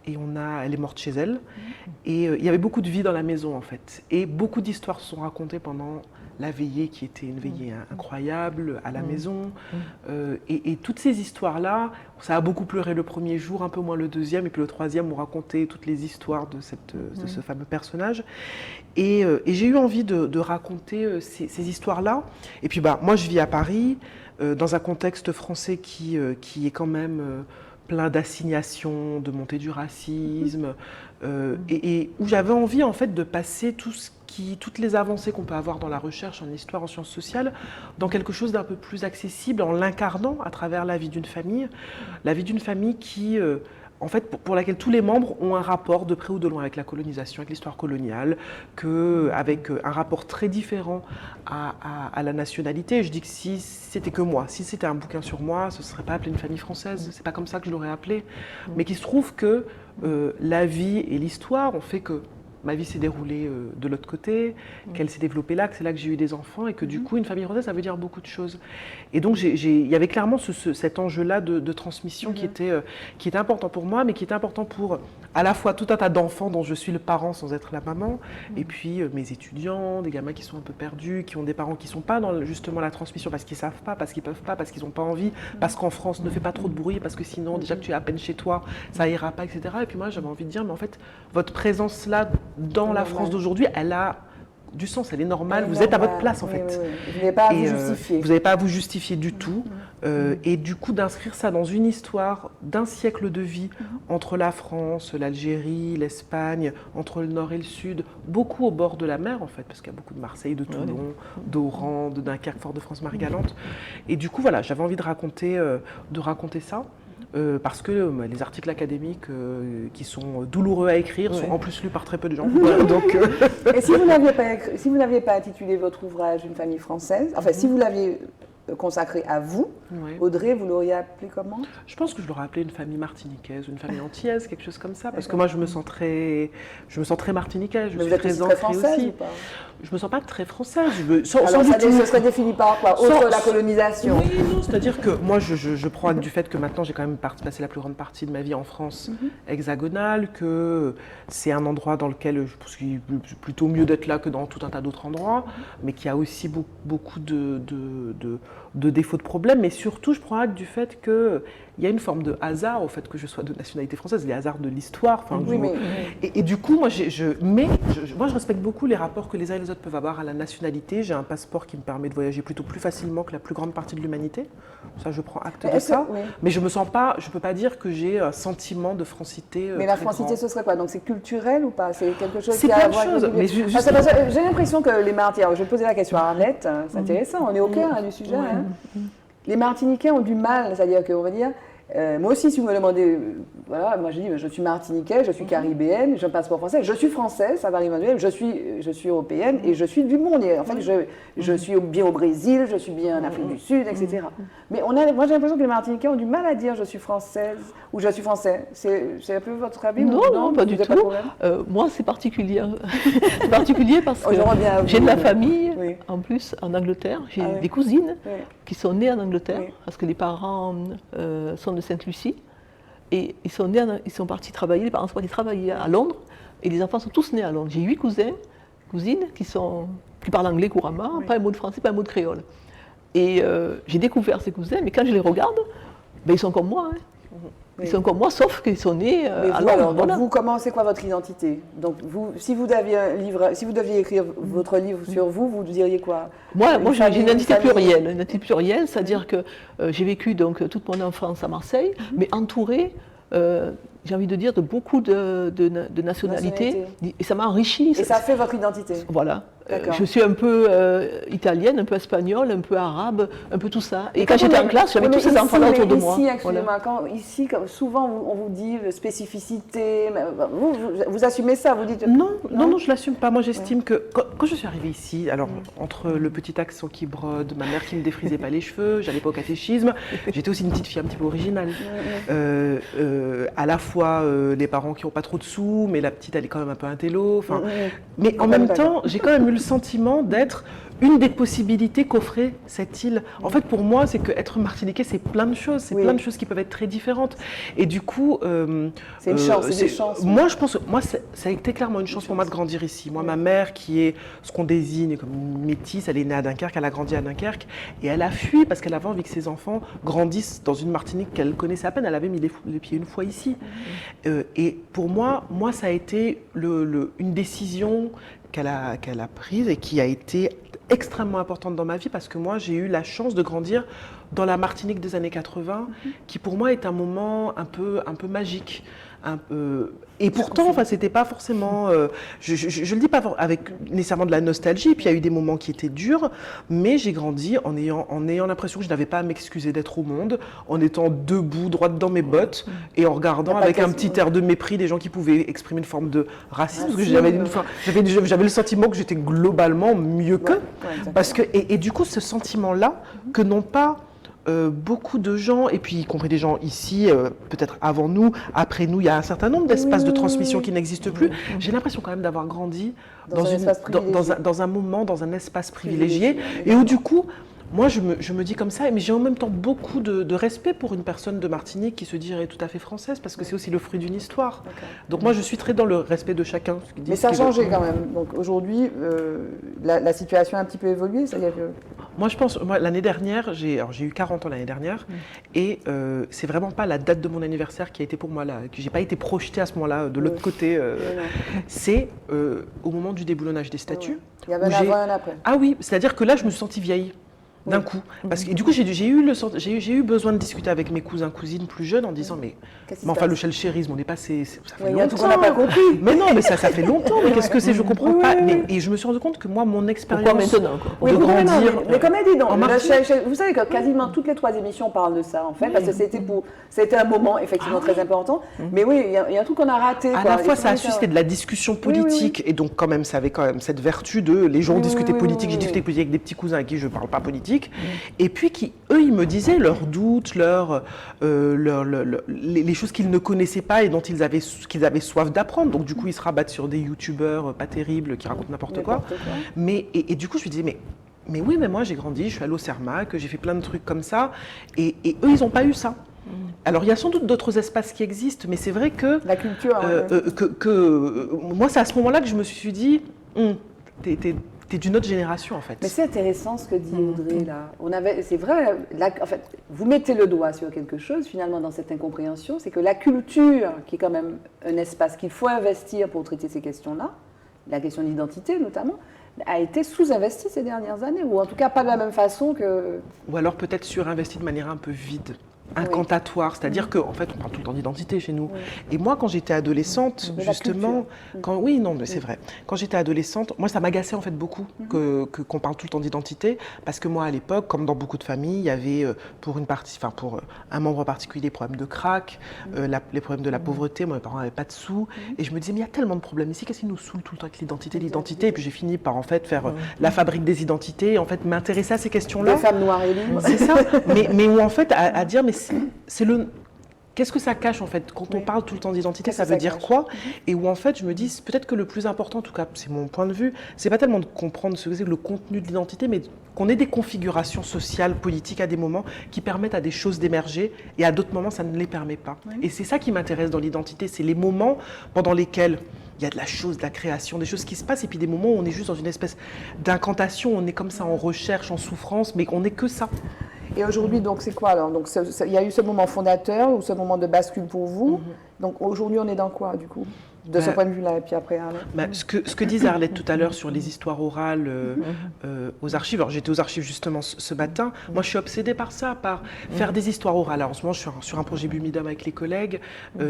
elle est morte chez elle et il y avait beaucoup de vie dans la maison en fait et beaucoup d'histoires se sont racontées pendant la veillée qui était une veillée incroyable à la maison et toutes ces histoires-là, ça a beaucoup pleuré le premier jour, un peu moins le deuxième et puis le troisième on racontait toutes les histoires de ce fameux personnage et j'ai eu envie de raconter ces histoires-là et puis moi je vis à Paris dans un contexte français qui est quand même plein d'assignations, de montée du racisme et où j'avais envie en fait de passer toutes les avancées qu'on peut avoir dans la recherche, en histoire, en sciences sociales, dans quelque chose d'un peu plus accessible, en l'incarnant à travers la vie d'une famille qui, en fait, pour laquelle tous les membres ont un rapport de près ou de loin avec la colonisation, avec l'histoire coloniale, avec un rapport très différent à la nationalité. Je dis que si c'était que moi, si c'était un bouquin sur moi, ce ne serait pas appelé une famille française, c'est pas comme ça que je l'aurais appelé, mais qu'il se trouve que la vie et l'histoire ont fait que ma vie s'est déroulée de l'autre côté, qu'elle s'est développée là, que c'est là que j'ai eu des enfants et que du coup, une famille française, ça veut dire beaucoup de choses. Et donc, il y avait clairement cet enjeu-là de transmission qui était important pour moi, mais qui était important pour à la fois tout un tas d'enfants dont je suis le parent sans être la maman, et puis mes étudiants, des gamins qui sont un peu perdus, qui ont des parents qui ne sont pas dans justement la transmission parce qu'ils ne savent pas, parce qu'ils ne peuvent pas, parce qu'ils n'ont pas envie, parce qu'en France, ne fait pas trop de bruit, parce que sinon, déjà que tu es à peine chez toi, ça ira pas, etc. Et puis moi, j'avais envie de dire, mais en fait, votre présence là, dans la France d'aujourd'hui, elle a du sens, elle est normale, vous êtes à votre place en fait. Vous n'avez pas à vous justifier. Vous n'avez pas à vous justifier du tout. Et du coup, d'inscrire ça dans une histoire d'un siècle de vie entre la France, l'Algérie, l'Espagne, entre le nord et le sud, beaucoup au bord de la mer en fait, parce qu'il y a beaucoup de Marseille, de Toulon, d'Oran, de Dunkerque, Fort-de-France-Marie-Galante. Et du coup, voilà, j'avais envie de raconter ça. Parce que les articles académiques qui sont douloureux à écrire sont en plus lus par très peu de gens. Voilà, donc, Et si vous n'aviez pas intitulé votre ouvrage Une famille française, enfin si vous l'aviez consacré à vous, Audrey, vous l'auriez appelé comment? Je pense que je l'aurais appelé une famille martiniquaise, une famille antillaise, quelque chose comme ça, parce que moi je me sens très martiniquaise, je Mais suis vous êtes très très française aussi. ou pas? Je me sens pas très française. Alors ce serait défini par quoi? Autre la colonisation? Oui, non, c'est-à-dire que moi je prends acte du fait que maintenant j'ai quand même passé la plus grande partie de ma vie en France hexagonale, que c'est un endroit dans lequel je pense qu'il est plutôt mieux d'être là que dans tout un tas d'autres endroits, mais qui a aussi beaucoup de défauts, de problèmes, mais surtout je prends acte du fait qu'il y a une forme de hasard au fait que je sois de nationalité française, les hasards de l'histoire. Et du coup, moi je respecte beaucoup les rapports que les uns et les autres peuvent avoir à la nationalité. J'ai un passeport qui me permet de voyager plutôt plus facilement que la plus grande partie de l'humanité. Ça, je prends acte de ça. Mais je ne peux pas dire que j'ai un sentiment de francité. Mais la francité, ce serait quoi? Donc c'est culturel ou pas? C'est quelque chose qui a à voir avec... J'ai l'impression que les Martiniquais, je vais poser la question à Arlette, c'est intéressant, on est au cœur du sujet. Hein. Les Martiniquais ont du mal, c'est-à-dire qu'on va dire, moi aussi, si vous me demandez, voilà, moi je dis, je suis martiniquais, je suis caribéenne, j'ai un passeport français, je suis française, ça va arriver manuel, je suis européenne et je suis du monde. Et en fait, je suis bien au Brésil, je suis bien en Afrique du Sud, etc. Mais moi j'ai l'impression que les Martiniquais ont du mal à dire je suis française ou je suis français. C'est un peu votre avis? Non, pas du tout. Moi, c'est particulier. C'est particulier parce que j'ai de la famille, en plus, en Angleterre. J'ai des cousines qui sont nées en Angleterre parce que les parents sont de Sainte-Lucie et ils sont partis travailler, les parents sont partis travailler à Londres et les enfants sont tous nés à Londres. J'ai 8 cousines qui parlent anglais couramment, pas un mot de français, pas un mot de créole. Et j'ai découvert ces cousins, mais quand je les regarde, ils sont comme moi. Ils sont comme moi, sauf qu'ils sont nés à Londres. Alors, donc vous, c'est quoi votre identité? Donc si vous deviez écrire votre livre sur vous, vous diriez quoi? Moi j'ai une identité plurielle. Une identité plurielle, c'est-à-dire que j'ai vécu donc toute mon enfance à Marseille, mais entourée, j'ai envie de dire, de beaucoup de nationalités. Et ça m'a enrichi. Et ça fait votre identité? Voilà. D'accord. Je suis un peu italienne, un peu espagnole, un peu arabe, un peu tout ça. Et quand j'étais en classe, j'avais tous ces enfants-là autour de moi. Ici, excusez-moi, ici, souvent on vous dit spécificité, vous assumez ça, vous dites... Non, je l'assume pas. Moi, j'estime que quand je suis arrivée ici, alors entre le petit accent qui brode, ma mère qui me défrisait pas les cheveux, j'allais pas au catéchisme, j'étais aussi une petite fille un petit peu originale. À la fois les parents qui ont pas trop de sous, mais la petite elle est quand même un peu intello. Mais en même temps, j'ai quand même eu le sentiment d'être une des possibilités qu'offrait cette île. En fait, pour moi, c'est qu'être martiniquais, c'est plein de choses. C'est plein de choses qui peuvent être très différentes. Et du coup... c'est une chance, c'est des chances. Moi, je pense que ça a été clairement une chance pour moi de grandir ici. Moi, ma mère, qui est ce qu'on désigne comme une métisse, elle est née à Dunkerque, elle a grandi à Dunkerque. Et elle a fui parce qu'elle avait envie que ses enfants grandissent dans une Martinique qu'elle connaissait à peine. Elle avait mis les pieds une fois ici. Et pour moi, ça a été une décision qu'elle a prise et qui a été extrêmement importante dans ma vie parce que moi j'ai eu la chance de grandir dans la Martinique des années 80 qui pour moi est un moment un peu magique. Et pourtant, c'était pas forcément, je le dis pas avec nécessairement de la nostalgie, puis il y a eu des moments qui étaient durs, mais j'ai grandi en ayant l'impression que je n'avais pas à m'excuser d'être au monde, en étant debout, droite dans mes bottes, et en regardant avec un petit air de mépris des gens qui pouvaient exprimer une forme de racisme, parce que j'avais le sentiment que j'étais globalement mieux qu'eux, parce que, et du coup, ce sentiment-là, que n'ont pas beaucoup de gens, et puis y compris des gens ici, peut-être avant nous, après nous, il y a un certain nombre d'espaces de transmission qui n'existent plus. J'ai l'impression quand même d'avoir grandi dans un moment, dans un espace privilégié, et où du coup, moi je me dis comme ça, mais j'ai en même temps beaucoup de respect pour une personne de Martinique qui se dirait tout à fait française, parce que c'est aussi le fruit d'une histoire. Donc moi je suis très dans le respect de chacun. Mais ça a changé quand même. Donc aujourd'hui, la situation a un petit peu évolué, c'est-à-dire que... Moi, je pense, l'année dernière, j'ai eu 40 ans l'année dernière, et c'est vraiment pas la date de mon anniversaire qui a été pour moi là, que j'ai pas été projetée à ce moment-là de l'autre côté. C'est au moment du déboulonnage des statues. Il y avait un avant et un après. Ah oui, c'est-à-dire que là, je me suis sentie vieille. D'un coup. Parce que du coup, j'ai eu besoin de discuter avec mes cousins, cousines plus jeunes en disant mais enfin, le chérisme, on est passé. Ça fait longtemps. On n'a pas compris. Mais non, mais ça fait longtemps. Mais qu'est-ce que c'est? Je comprends pas. Et je me suis rendu compte que moi, mon expérience de grandir. Mais comme elle dit, vous savez que quasiment toutes les 3 émissions parlent de ça, en fait, parce que c'était un moment effectivement très important. Mais oui, il y a un truc qu'on a raté. À la fois, ça a suscité de la discussion politique, et donc quand même, ça avait quand même cette vertu de les gens discutaient politique. J'ai discuté politique avec des petits cousins avec qui je parle pas politique. Et puis eux, ils me disaient leurs doutes, les choses qu'ils ne connaissaient pas et dont qu'ils avaient soif d'apprendre. Donc du coup, ils se rabattent sur des youtubeurs pas terribles qui racontent n'importe quoi. Mais, et du coup, je me disais, mais oui, mais moi j'ai grandi, je suis allée au Cermac, j'ai fait plein de trucs comme ça. Et eux, ils n'ont pas eu ça. Alors, il y a sans doute d'autres espaces qui existent, mais c'est vrai que... La culture. Moi, c'est à ce moment-là que je me suis dit, t'es d'une autre génération, en fait. Mais c'est intéressant ce que dit Audrey, là. C'est vrai, en fait, vous mettez le doigt sur quelque chose, finalement, dans cette incompréhension, c'est que la culture, qui est quand même un espace qu'il faut investir pour traiter ces questions-là, la question de l'identité notamment, a été sous-investie ces dernières années, ou en tout cas pas de la même façon que... Ou alors peut-être surinvestie de manière un peu vide. Incantatoire, c'est-à-dire qu'en fait, on parle tout le temps d'identité chez nous. Et moi, quand j'étais adolescente, justement, c'est vrai. Quand j'étais adolescente, moi, ça m'agaçait en fait beaucoup qu'on parle tout le temps d'identité, parce que moi, à l'époque, comme dans beaucoup de familles, il y avait pour un membre particulier des problèmes de crack, les problèmes de la pauvreté. Moi, mes parents n'avaient pas de sous, et je me disais, mais il y a tellement de problèmes ici, qu'est-ce qui nous saoule tout le temps avec l'identité. Et puis j'ai fini par en fait faire la fabrique des identités, et en fait m'intéresser à ces questions-là. Les femmes noires et libres. C'est ça. Mais où en fait à dire, mais qu'est-ce que ça cache en fait? Quand on parle tout le temps d'identité, ça veut dire quoi? Et où en fait je me dis, peut-être que le plus important, en tout cas c'est mon point de vue, c'est pas tellement de comprendre ce que c'est le contenu de l'identité, mais qu'on ait des configurations sociales, politiques à des moments qui permettent à des choses d'émerger et à d'autres moments ça ne les permet pas. Et c'est ça qui m'intéresse dans l'identité, c'est les moments pendant lesquels il y a de la chose, de la création, des choses qui se passent, et puis des moments où on est juste dans une espèce d'incantation, on est comme ça en recherche, en souffrance, mais on n'est que ça. Et aujourd'hui, donc, c'est quoi alors? Donc, il y a eu ce moment fondateur ou ce moment de bascule pour vous. Donc aujourd'hui, on est dans quoi, du coup, de ce point de vue-là, et puis après, Arlette. Ce que disait Arlette tout à l'heure sur les histoires orales aux archives, alors j'étais aux archives justement ce matin, moi je suis obsédée par ça, par faire des histoires orales. Alors, en ce moment, je suis sur un projet Bumidum avec les collègues,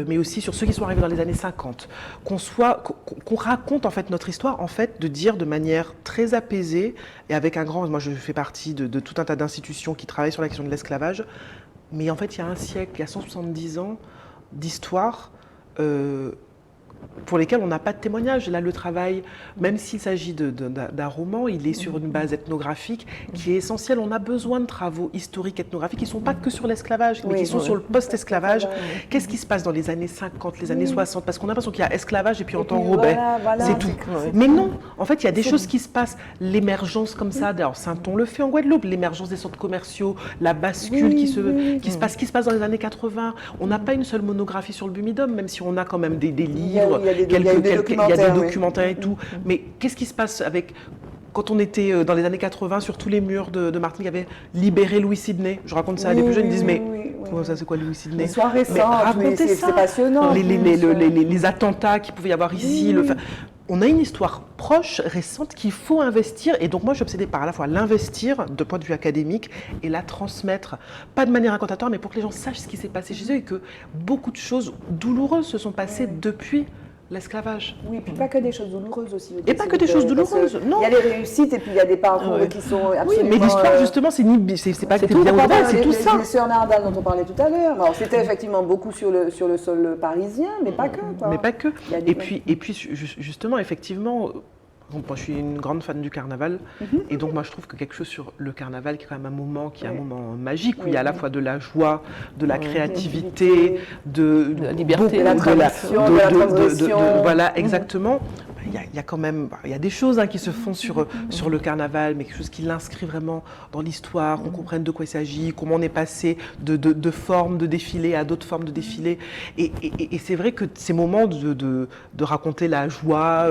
mais aussi sur ceux qui sont arrivés dans les années 50. Qu'on raconte en fait notre histoire, en fait, de dire de manière très apaisée, et avec un grand... Moi je fais partie de tout un tas d'institutions qui travaillent sur la question de l'esclavage, mais en fait il y a un siècle, il y a 170 ans d'histoire pour lesquels on n'a pas de témoignage. Là, le travail, même s'il s'agit d'un roman, il est sur une base ethnographique qui est essentielle. On a besoin de travaux historiques ethnographiques qui ne sont pas que sur l'esclavage, mais qui sont sur le post-esclavage. Qu'est-ce qui se passe dans les années 50, les années 60 ? Parce qu'on a l'impression qu'il y a esclavage et puis on entend Robert. C'est tout. Mais non, en fait, il y a des choses qui se passent. L'émergence comme ça, d'ailleurs, Saint-On le fait en Guadeloupe, l'émergence des centres commerciaux, la bascule qui se passe dans les années 80. On n'a pas une seule monographie sur le Bumidum, même si on a quand même des livres. Il y a des documentaires et tout. Mais qu'est-ce qui se passe avec... Quand on était dans les années 80, sur tous les murs de Martinique, il y avait libéré Louis Sidney. Je raconte ça à des plus jeunes, ils disent mais comment ça, c'est quoi Louis Sidney? L'histoire récente, racontez ça. C'est passionnant. Les attentats qu'il pouvait y avoir ici. On a une histoire proche, récente, qu'il faut investir. Et donc moi, je suis obsédée par à la fois l'investir, de point de vue académique, et la transmettre. Pas de manière incantatoire, mais pour que les gens sachent ce qui s'est passé chez eux et que beaucoup de choses douloureuses se sont passées depuis l'esclavage. Oui, puis pas que des choses douloureuses aussi. Et pas que des choses douloureuses, non. Il y a les réussites et puis il y a des parcours qui sont absolument... Oui, mais l'histoire, justement, c'est pas que t'es bien ou pas, c'est tout ça. Les sœurs Nardal dont on parlait tout à l'heure. Alors, c'était effectivement beaucoup sur le sol parisien, mais pas que. Mais pas que. Et puis, justement, effectivement... Moi, je suis une grande fan du carnaval, et donc moi je trouve que quelque chose sur le carnaval qui est quand même un moment qui est un moment magique, où il y a à la fois de la joie, de la créativité, de la liberté, de la tradition, de la transgression. Voilà, exactement. Il y a quand même, il y a des choses qui se font sur le carnaval, mais quelque chose qui l'inscrit vraiment dans l'histoire, qu'on comprenne de quoi il s'agit, comment on est passé de formes de défilé à d'autres formes de défilé. Et c'est vrai que ces moments de raconter la joie,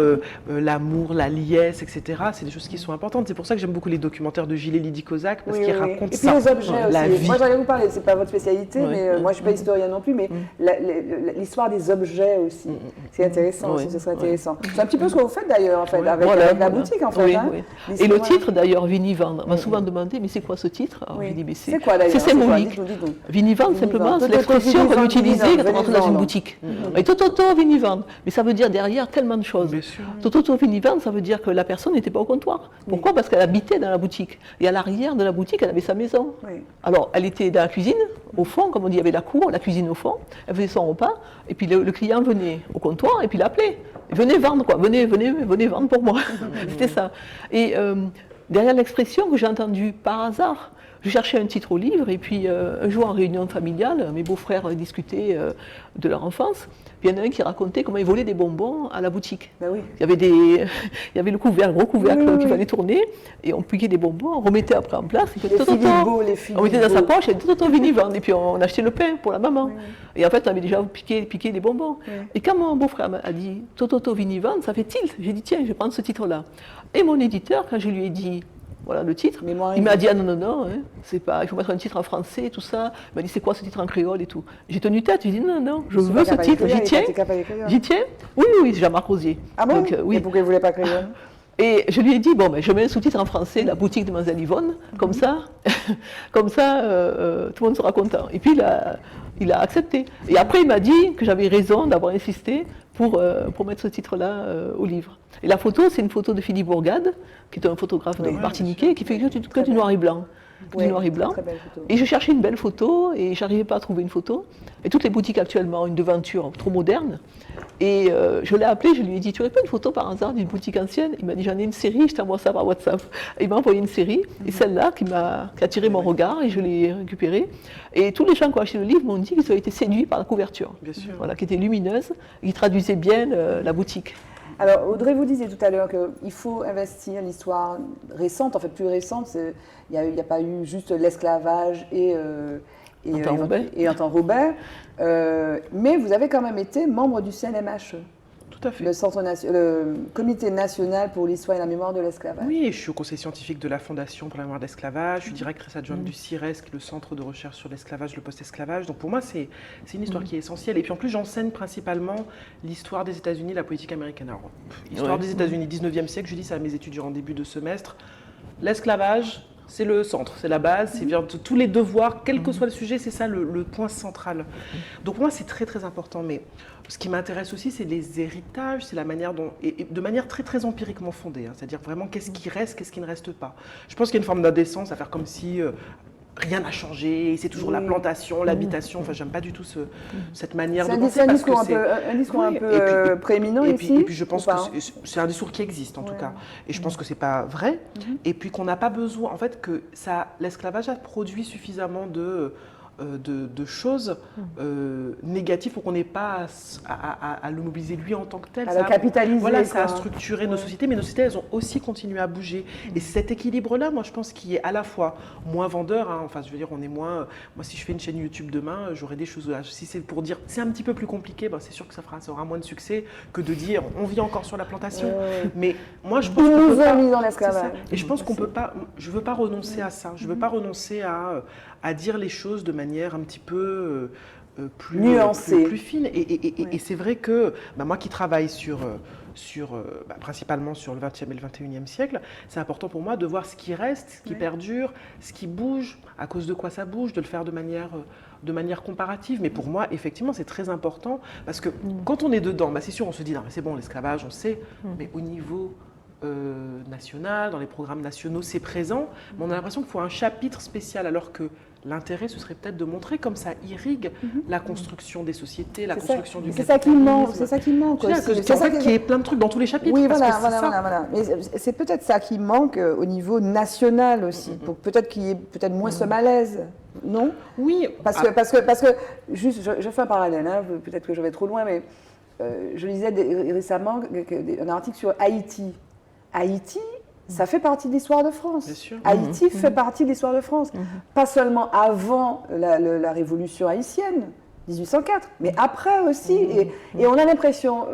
l'amour, la liesse, etc., c'est des choses qui sont importantes. C'est pour ça que j'aime beaucoup les documentaires de Gilles et Lydie Kozak, parce qu'ils racontent ça. Et puis les objets la aussi. vie. Moi, j'allais vous parler, c'est pas votre spécialité, mais moi, je suis pas historienne non plus, mais l'histoire des objets aussi. C'est intéressant aussi, ce serait intéressant. C'est un petit peu ce que vous faites d'ailleurs, en fait, avec la boutique, en fait. Et le titre, d'ailleurs, Vinivendre, on m'a souvent demandé, mais c'est quoi ce titre? C'est quoi d'ailleurs? C'est symbolique. Vinivendre, simplement, c'est l'expression qu'on utilisait quand on rentrait dans une boutique. Et Tototo Vinivendre. Mais ça veut dire derrière tellement de choses. Tototo Vinivendre, ça veut dire que la personne n'était pas au comptoir. Pourquoi? Parce qu'elle habitait dans la boutique. Et à l'arrière de la boutique, elle avait sa maison. Alors, elle était dans la cuisine, au fond, comme on dit, il y avait la cour, la cuisine au fond. Elle faisait son repas, et puis le client venait au comptoir, et puis l'appelait. Venez vendre, quoi. Venez vendre pour moi. C'était ça. Et derrière l'expression que j'ai entendue par hasard, je cherchais un titre au livre, et puis un jour en réunion familiale, mes beaux-frères discutaient de leur enfance. Puis il y en a un qui racontait comment ils volaient des bonbons à la boutique. Ben oui. Il y avait le gros couvercle qu'il fallait tourner, et on piquait des bonbons, on remettait après en place. Et puis, on mettait dans sa poche, et Toto Vinivendre, et puis on achetait le pain pour la maman. Et en fait, on avait déjà piqué des bonbons. Et quand mon beau-frère a dit Toto Vinivendre, ça fait tilt. J'ai dit tiens, je vais prendre ce titre-là. Et mon éditeur, quand je lui ai dit voilà le titre, il m'a dit ah non, c'est pas, il faut mettre un titre en français, tout ça. Il m'a dit c'est quoi ce titre en créole et tout. J'ai tenu tête, j'ai dit non, je veux ce titre, j'y tiens. Oui, c'est Jean-Marc Rosier. Ah bon? Donc, oui. Et pourquoi il ne voulait pas créole? Et je lui ai dit, bon, je mets un sous-titre en français, la boutique de Mademoiselle Yvonne, comme ça, tout le monde sera content. Et puis il a accepté. Et après, il m'a dit que j'avais raison d'avoir insisté pour mettre ce titre-là au livre. Et la photo, c'est une photo de Philippe Bourgade, qui est un photographe martiniquais, qui fait que du noir et blanc. Du noir et blanc. Et je cherchais une belle photo et je n'arrivais pas à trouver une photo. Et toutes les boutiques actuellement ont une devanture trop moderne. Et je l'ai appelé, je lui ai dit, tu n'aurais pas une photo par hasard d'une boutique ancienne? Il m'a dit, j'en ai une série, je t'envoie ça par WhatsApp. Et il m'a envoyé une série, et celle-là qui a attiré mon regard, et je l'ai récupérée. Et tous les gens qui ont acheté le livre m'ont dit qu'ils avaient été séduits par la couverture, voilà, qui était lumineuse, et qui traduisait bien la boutique. Alors, Audrey, vous disiez tout à l'heure qu'il faut investir l'histoire récente, en fait plus récente. Il n'y a pas eu juste l'esclavage et Antoine Robert. Mais vous avez quand même été membre du CNMHE. Tout à fait. Le Comité national pour l'histoire et la mémoire de l'esclavage. Oui, et je suis au conseil scientifique de la Fondation pour la mémoire de l'esclavage, je suis directrice adjointe du CIRES, qui est le Centre de recherche sur l'esclavage, le post-esclavage. Donc pour moi, c'est une histoire qui est essentielle. Et puis en plus, j'enseigne principalement l'histoire des États-Unis, la politique américaine. Alors, histoire des États-Unis, 19e siècle, je dis ça à mes étudiants en début de semestre. L'esclavage, c'est le centre, c'est la base, c'est bien tous les devoirs, quel que soit le sujet, c'est ça le point central. Donc pour moi, c'est très très important. Mais ce qui m'intéresse aussi, c'est les héritages, c'est la manière dont, et de manière très très empiriquement fondée, hein, c'est-à-dire vraiment qu'est-ce qui reste, qu'est-ce qui ne reste pas. Je pense qu'il y a une forme d'indécence à faire comme si rien n'a changé, c'est toujours la plantation, l'habitation. Enfin, j'aime pas du tout cette manière de penser. C'est un discours un peu prééminent ici. Et puis je pense que c'est un discours qui existe en tout cas. Et je pense que c'est pas vrai. Et puis qu'on n'a pas besoin, en fait, que l'esclavage a produit suffisamment de choses négatives pour qu'on n'ait pas à le mobiliser lui en tant que tel. À le capitaliser. Voilà, ça a structuré nos sociétés, mais nos sociétés, elles ont aussi continué à bouger. Et c'est cet équilibre-là, moi, je pense, qui est à la fois moins vendeur. Hein, enfin, je veux dire, on est moins. Moi, si je fais une chaîne YouTube demain, j'aurai des choses. Si c'est pour dire c'est un petit peu plus compliqué, ben, c'est sûr que ça aura moins de succès que de dire on vit encore sur la plantation. Mais moi, je pense qu'on peut pas. Mis dans l'esclavage. Et je pense qu'on peut pas. Je veux pas renoncer à ça. Je veux pas renoncer à dire les choses de manière un petit peu plus nuancée, plus fine. Et c'est vrai que moi qui travaille principalement sur le XXe et le XXIe siècle, c'est important pour moi de voir ce qui reste, ce qui perdure, ce qui bouge, à cause de quoi ça bouge, de le faire de manière comparative. Mais pour moi, effectivement, c'est très important parce que quand on est dedans, c'est sûr, on se dit non, mais c'est bon, l'esclavage, on sait, mais au niveau national, dans les programmes nationaux, c'est présent, mais on a l'impression qu'il faut un chapitre spécial, alors que l'intérêt, ce serait peut-être de montrer comme ça irrigue la construction des sociétés, la construction du capitalisme. C'est ça qui manque aussi. C'est en fait qu'il y ait plein de trucs dans tous les chapitres. Oui, voilà. Mais c'est peut-être ça qui manque au niveau national aussi, pour peut-être qu'il y ait peut-être moins ce malaise, non? Oui. Parce que juste, je fais un parallèle, hein, peut-être que je vais trop loin, mais je lisais récemment un article sur Haïti. Haïti, ça fait partie de l'histoire de France. Bien sûr. Haïti fait partie de l'histoire de France. Pas seulement avant la révolution haïtienne, 1804, mais après aussi. Et on a l'impression,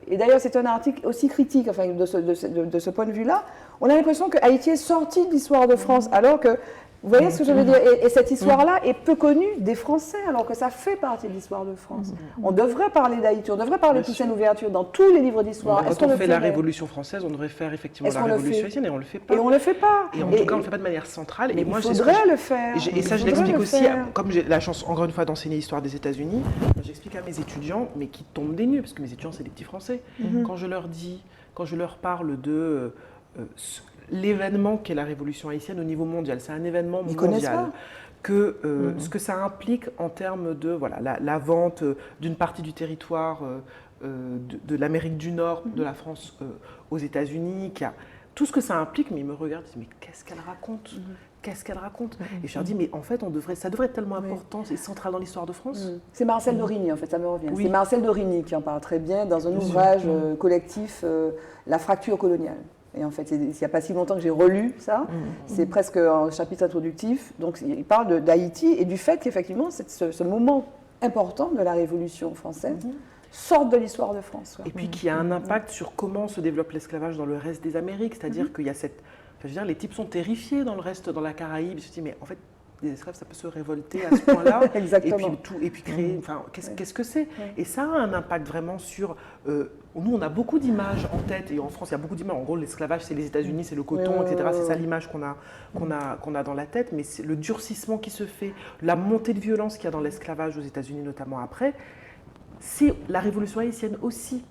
et d'ailleurs c'est un article aussi critique enfin, de ce point de vue-là, on a l'impression que Haïti est sorti de l'histoire de France, alors que, vous voyez ce que je veux dire, et cette histoire-là est peu connue des Français, alors que ça fait partie de l'histoire de France. On devrait parler d'Haïti, on devrait parler de Toussaint Louverture dans tous les livres d'histoire. Quand on fait la Révolution française, on devrait faire effectivement la Révolution haïtienne, et on ne le fait pas. Et on ne le fait pas. Et en tout cas, on ne le fait pas de manière centrale. Mais il faudrait le faire. Et ça, je l'explique aussi, comme j'ai la chance, encore une fois, d'enseigner l'histoire des États-Unis, j'explique à mes étudiants, mais qui tombent des nues, parce que mes étudiants, c'est des petits Français. Quand je leur parle de l'événement qu'est la Révolution haïtienne au niveau mondial. C'est un événement mondial. Ce que ça implique en termes de la vente d'une partie du territoire de l'Amérique du Nord, de la France aux États-Unis, tout ce que ça implique, mais ils me regardent et disent mais qu'est-ce qu'elle raconte? Qu'est-ce qu'elle raconte? Et je leur dis mais en fait ça devrait être tellement important, c'est central dans l'histoire de France. C'est Marcel Dorigny en fait, ça me revient. C'est Marcel Dorigny qui en parle très bien dans un ouvrage collectif, La fracture coloniale. Et en fait, il n'y a pas si longtemps que j'ai relu ça. C'est presque un chapitre introductif. Donc, il parle d'Haïti et du fait qu'effectivement, ce moment important de la Révolution française sorte de l'histoire de France. Et puis qu'il y a un impact sur comment se développe l'esclavage dans le reste des Amériques. C'est-à-dire qu'il y a les types sont terrifiés dans la Caraïbe. Ils se disent, mais en fait, les esclaves, ça peut se révolter à ce point-là. Exactement. Et puis créer. Qu'est-ce que c'est? Et ça a un impact vraiment sur. Nous, on a beaucoup d'images en tête, et en France, il y a beaucoup d'images. En gros, l'esclavage, c'est les États-Unis, c'est le coton, etc. C'est ça l'image qu'on a dans la tête. Mais c'est le durcissement qui se fait, la montée de violence qu'il y a dans l'esclavage aux États-Unis, notamment après. C'est la révolution haïtienne aussi.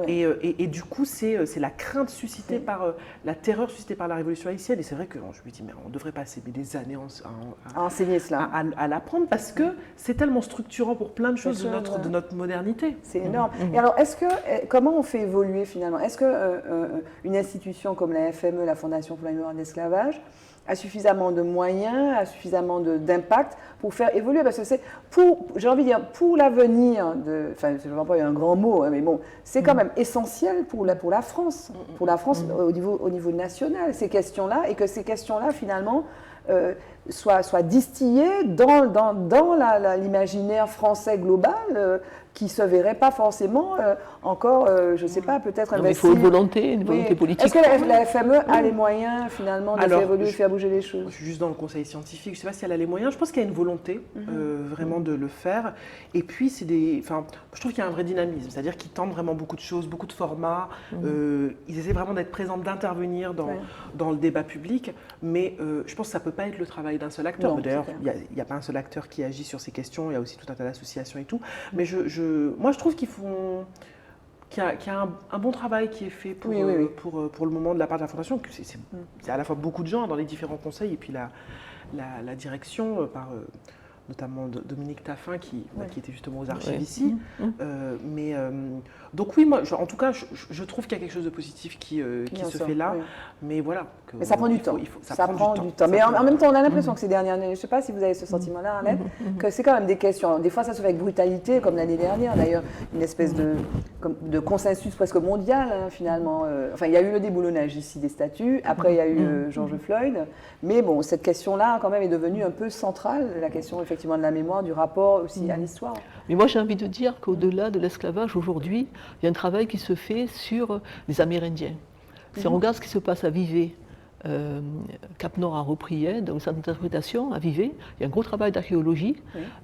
Et du coup, c'est la crainte suscitée par la terreur suscitée par la révolution haïtienne. Et c'est vrai que je me dis, mais on ne devrait pas passer des années à enseigner cela, à l'apprendre, parce que c'est tellement structurant pour plein de choses de notre modernité. C'est énorme. Et alors, comment on fait évoluer finalement? Est-ce qu'une institution comme la FME, la Fondation pour la mémoire de l'esclavage, a suffisamment de moyens, a suffisamment d'impact pour faire évoluer? Parce que c'est, j'ai envie de dire, pour l'avenir, enfin, je ne vois pas un grand mot, hein, mais bon, c'est quand même essentiel pour la France, au niveau national, ces questions-là, et que ces questions-là, finalement, soit distillé dans l'imaginaire français global, qui ne se verrait pas forcément encore, je ne sais pas, peut-être Il faut une volonté politique. Est-ce que la FME a les moyens finalement de faire évoluer, de faire bouger les choses? Je suis juste dans le conseil scientifique, je ne sais pas si elle a les moyens, je pense qu'il y a une volonté vraiment de le faire. Et puis, je trouve qu'il y a un vrai dynamisme, c'est-à-dire qu'ils tentent vraiment beaucoup de choses, beaucoup de formats, ils essaient vraiment d'être présents, d'intervenir dans le débat public, mais je pense que ça ne peut pas être le travail d'un seul acteur. D'ailleurs, il n'y a pas un seul acteur qui agit sur ces questions, il y a aussi tout un tas d'associations et tout. Mais moi, je trouve qu'il y a un bon travail qui est fait pour le moment de la part de la Fondation. C'est à la fois beaucoup de gens dans les différents conseils et puis la direction par notamment Dominique Taffin qui était justement aux archives ici. Donc oui, moi, en tout cas, je trouve qu'il y a quelque chose de positif qui se fait là. Mais voilà. Mais ça prend du temps. Ça prend du temps. Mais en même temps, on a l'impression que ces dernières années, je ne sais pas si vous avez ce sentiment-là, Arlette, que c'est quand même des questions. Des fois, ça se fait avec brutalité, comme l'année dernière d'ailleurs, une espèce de consensus presque mondial, finalement. Enfin, il y a eu le déboulonnage ici des statuts. Après, il y a eu George Floyd. Mais bon, cette question-là, quand même, est devenue un peu centrale, la question, effectivement, de la mémoire, du rapport aussi à l'histoire. Mais moi, j'ai envie de dire qu'au-delà de l'esclavage, aujourd'hui, il y a un travail qui se fait sur les Amérindiens. Si on regarde ce qui se passe à Vivey, Cap-Nord a repris, dans le centre d'interprétation à Vivey, il y a un gros travail d'archéologie.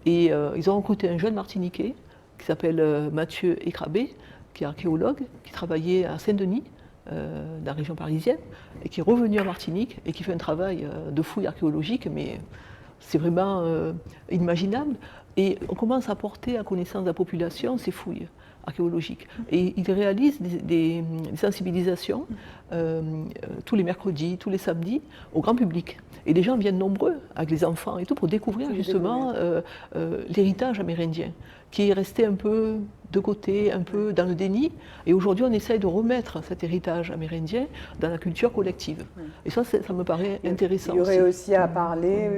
Et ils ont recruté un jeune Martiniquais qui s'appelle Mathieu Écrabé, qui est archéologue, qui travaillait à Saint-Denis, dans la région parisienne, et qui est revenu à Martinique et qui fait un travail de fouille archéologique, mais c'est vraiment inimaginable. Et on commence à porter à connaissance de la population ces fouilles archéologiques. Et il réalise des sensibilisations tous les mercredis, tous les samedis, au grand public. Et les gens viennent nombreux, avec les enfants et tout, pour découvrir justement l'héritage amérindien, qui est resté un peu de côté, un peu dans le déni. Et aujourd'hui, on essaye de remettre cet héritage amérindien dans la culture collective. Et ça me paraît intéressant. Il y aurait aussi à parler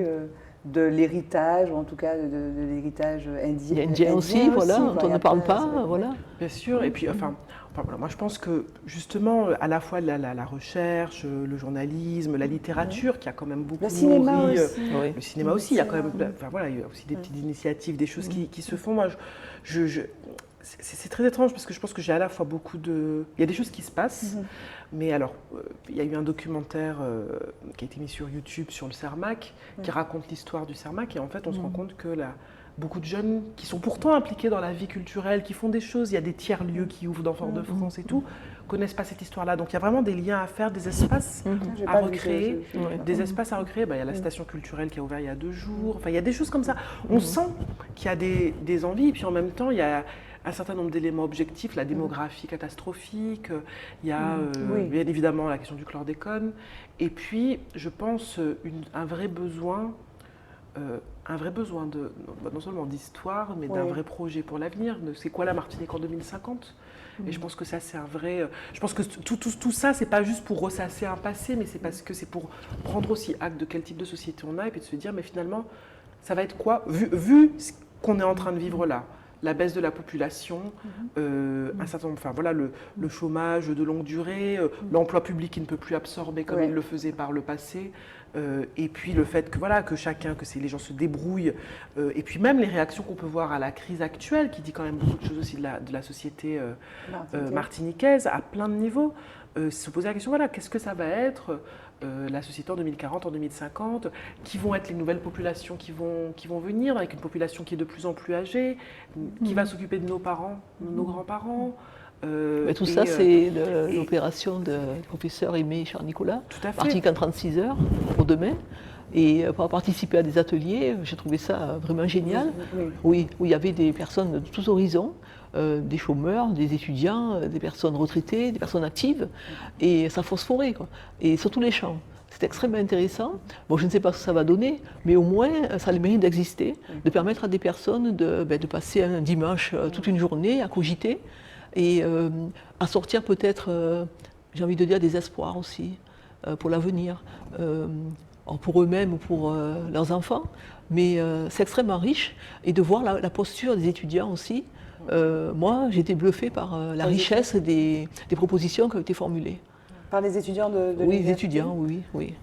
de l'héritage, ou en tout cas de l'héritage indien aussi, voilà, dont on ne parle pas, voilà. Bien sûr, et puis voilà, moi je pense que justement, à la fois la recherche, le journalisme, la littérature, qui a quand même beaucoup le cinéma nourri, aussi. le cinéma aussi, il y a quand même, voilà, il y a aussi des petites initiatives, des choses qui se font. Moi, c'est très étrange parce que je pense que j'ai à la fois il y a des choses qui se passent, mais alors, il y a eu un documentaire qui a été mis sur YouTube sur le Cermak, qui raconte l'histoire du Cermak, et en fait, on se rend compte que beaucoup de jeunes qui sont pourtant impliqués dans la vie culturelle, qui font des choses, il y a des tiers-lieux qui ouvrent dans Fort-de-France et tout, connaissent pas cette histoire-là. Donc il y a vraiment des liens à faire, des espaces à recréer. Des espaces à recréer. Il y a la station culturelle qui a ouvert il y a 2 jours. Enfin, il y a des choses comme ça. On sent qu'il y a des envies, et puis en même temps, il y a un certain nombre d'éléments objectifs, la démographie catastrophique, il y a bien évidemment la question du chlordécone, et puis je pense un vrai besoin non seulement d'histoire, mais d'un vrai projet pour l'avenir. C'est quoi la Martinique en 2050 ? Et je pense que ça, c'est un vrai... Je pense que tout ça, c'est pas juste pour ressasser un passé, mais c'est parce que c'est pour prendre aussi acte de quel type de société on a, et puis de se dire, mais finalement, ça va être quoi, vu ce qu'on est en train de vivre là, la baisse de la population, un certain nombre, enfin voilà, le chômage de longue durée, l'emploi public qui ne peut plus absorber comme il le faisait par le passé, et puis le fait que voilà, que les gens se débrouillent, et puis même les réactions qu'on peut voir à la crise actuelle, qui dit quand même beaucoup de choses aussi de la société martiniquaise à plein de niveaux, se poser la question, voilà, qu'est-ce que ça va être la société en 2040, en 2050, qui vont être les nouvelles populations qui vont venir, avec une population qui est de plus en plus âgée, qui va s'occuper de nos parents, de nos grands-parents. Mais tout ça, c'est l'opération du professeur Aimé Charles-Nicolas, article en 36 heures pour demain. Et pour participer à des ateliers, j'ai trouvé ça vraiment génial. Oui, où il y avait des personnes de tous horizons, des chômeurs, des étudiants, des personnes retraitées, des personnes actives, et ça phosphorait, quoi. Et sur tous les champs. C'est extrêmement intéressant. Bon, je ne sais pas ce que ça va donner, mais au moins, ça a le mérite d'exister, de permettre à des personnes de passer un dimanche, toute une journée, à cogiter, et à sortir peut-être, j'ai envie de dire, des espoirs aussi, pour l'avenir. Pour eux-mêmes ou pour leurs enfants, mais c'est extrêmement riche, et de voir la posture des étudiants aussi. Moi, j'ai été bluffée par la richesse des propositions qui ont été formulées. Par les étudiants de Oui, les étudiants, oui. Okay.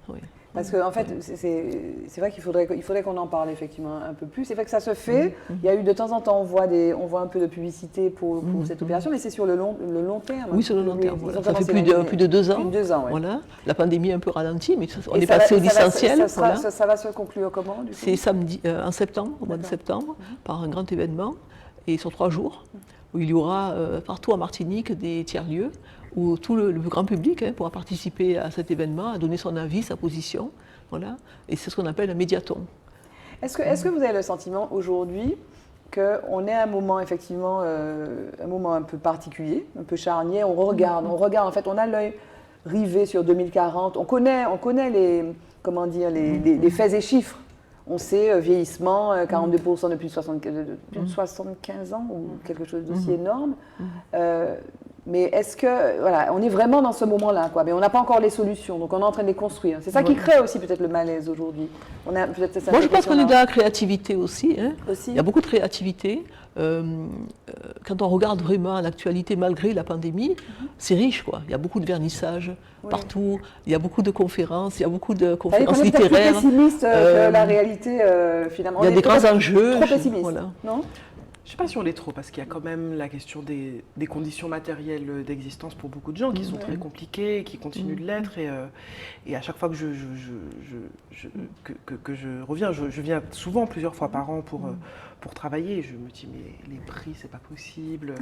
Oui. Parce qu'en fait, c'est vrai qu'il faudrait qu'on en parle effectivement un peu plus. C'est vrai que ça se fait. Il y a eu de temps en temps, on voit un peu de publicité pour cette opération, mais c'est sur le long terme. Oui, sur le long terme. Voilà. Ça fait plus de 2 ans. Plus de 2 ans, ouais. Voilà. La pandémie est un peu ralentie, mais on est passé au distanciel. Ça va se conclure comment, du coup ? C'est samedi, en septembre, au mois de septembre, par un grand événement, et sur 3 jours, où il y aura partout en Martinique des tiers-lieux, où tout le grand public pourra participer à cet événement, à donner son avis, sa position. Voilà. Et c'est ce qu'on appelle un médiathon. Est-ce que vous avez le sentiment aujourd'hui qu'on est à un moment, effectivement, un moment un peu particulier, un peu charnière, on regarde, en fait, on a l'œil rivé sur 2040, on connaît les faits et chiffres. On sait vieillissement, 42% de plus de 75 ans, ou quelque chose d'aussi énorme. Mais est-ce que, voilà, on est vraiment dans ce moment-là, quoi. Mais on n'a pas encore les solutions, donc on est en train de les construire. C'est ça qui crée aussi peut-être le malaise aujourd'hui. Moi, je pense qu'on est dans la créativité aussi. Il y a beaucoup de créativité. Quand on regarde vraiment l'actualité, malgré la pandémie, c'est riche, quoi. Il y a beaucoup de vernissages partout, il y a beaucoup de conférences, il y a beaucoup de conférences littéraires. Plus pessimiste que la réalité, finalement. Il y a des grands enjeux. Trop pessimiste, non ? Je ne sais pas si on l'est trop, parce qu'il y a quand même la question des conditions matérielles d'existence pour beaucoup de gens qui sont très compliquées, qui continuent de l'être. Et à chaque fois que je reviens, je viens souvent plusieurs fois par an pour travailler. Et je me dis, mais les prix, c'est pas possible.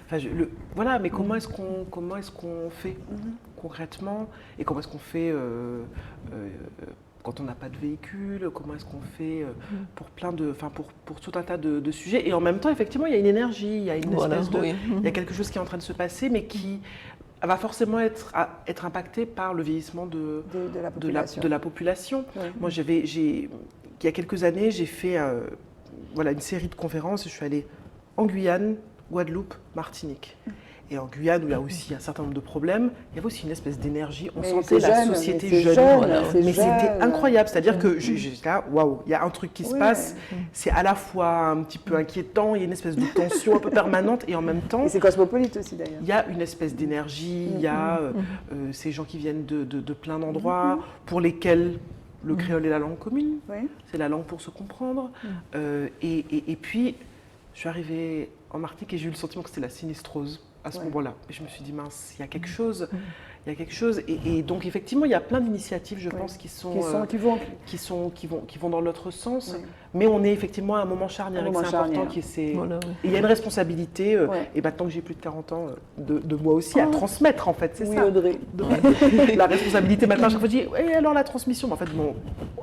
Enfin, voilà, mais comment est-ce qu'on fait concrètement ? Et comment est-ce qu'on fait quand on n'a pas de véhicule, comment est-ce qu'on fait pour pour tout un tas de sujets. Et en même temps, effectivement, il y a une énergie, il y a une espèce il y a quelque chose qui est en train de se passer, mais qui va forcément être impacté par le vieillissement de la population. Oui. Moi, il y a quelques années, j'ai fait une série de conférences. Je suis allée en Guyane, Guadeloupe, Martinique. Et en Guyane, où il y a aussi un certain nombre de problèmes, il y avait aussi une espèce d'énergie. On sentait la société jeune. Mais c'était incroyable. C'est-à-dire que j'étais là, waouh, il y a un truc qui se passe. C'est à la fois un petit peu inquiétant, il y a une espèce de tension un peu permanente, et en même temps. Et c'est cosmopolite aussi, d'ailleurs. Il y a une espèce d'énergie, il y a ces gens qui viennent de plein d'endroits, pour lesquels le créole est la langue commune. C'est la langue pour se comprendre. Et puis, je suis arrivée en Martinique et j'ai eu le sentiment que c'était la sinistrose à ce moment-là. Et je me suis dit, mince, il y a quelque chose. Et donc, effectivement, il y a plein d'initiatives, je pense, qui vont dans l'autre sens. Mais on est effectivement à un moment charnière. C'est important. Il y a une responsabilité, et maintenant que j'ai plus de 40 ans, de moi aussi, à transmettre, en fait. C'est ça. Audrey. La responsabilité, maintenant, chaque fois, je dis, et alors la transmission ? En fait,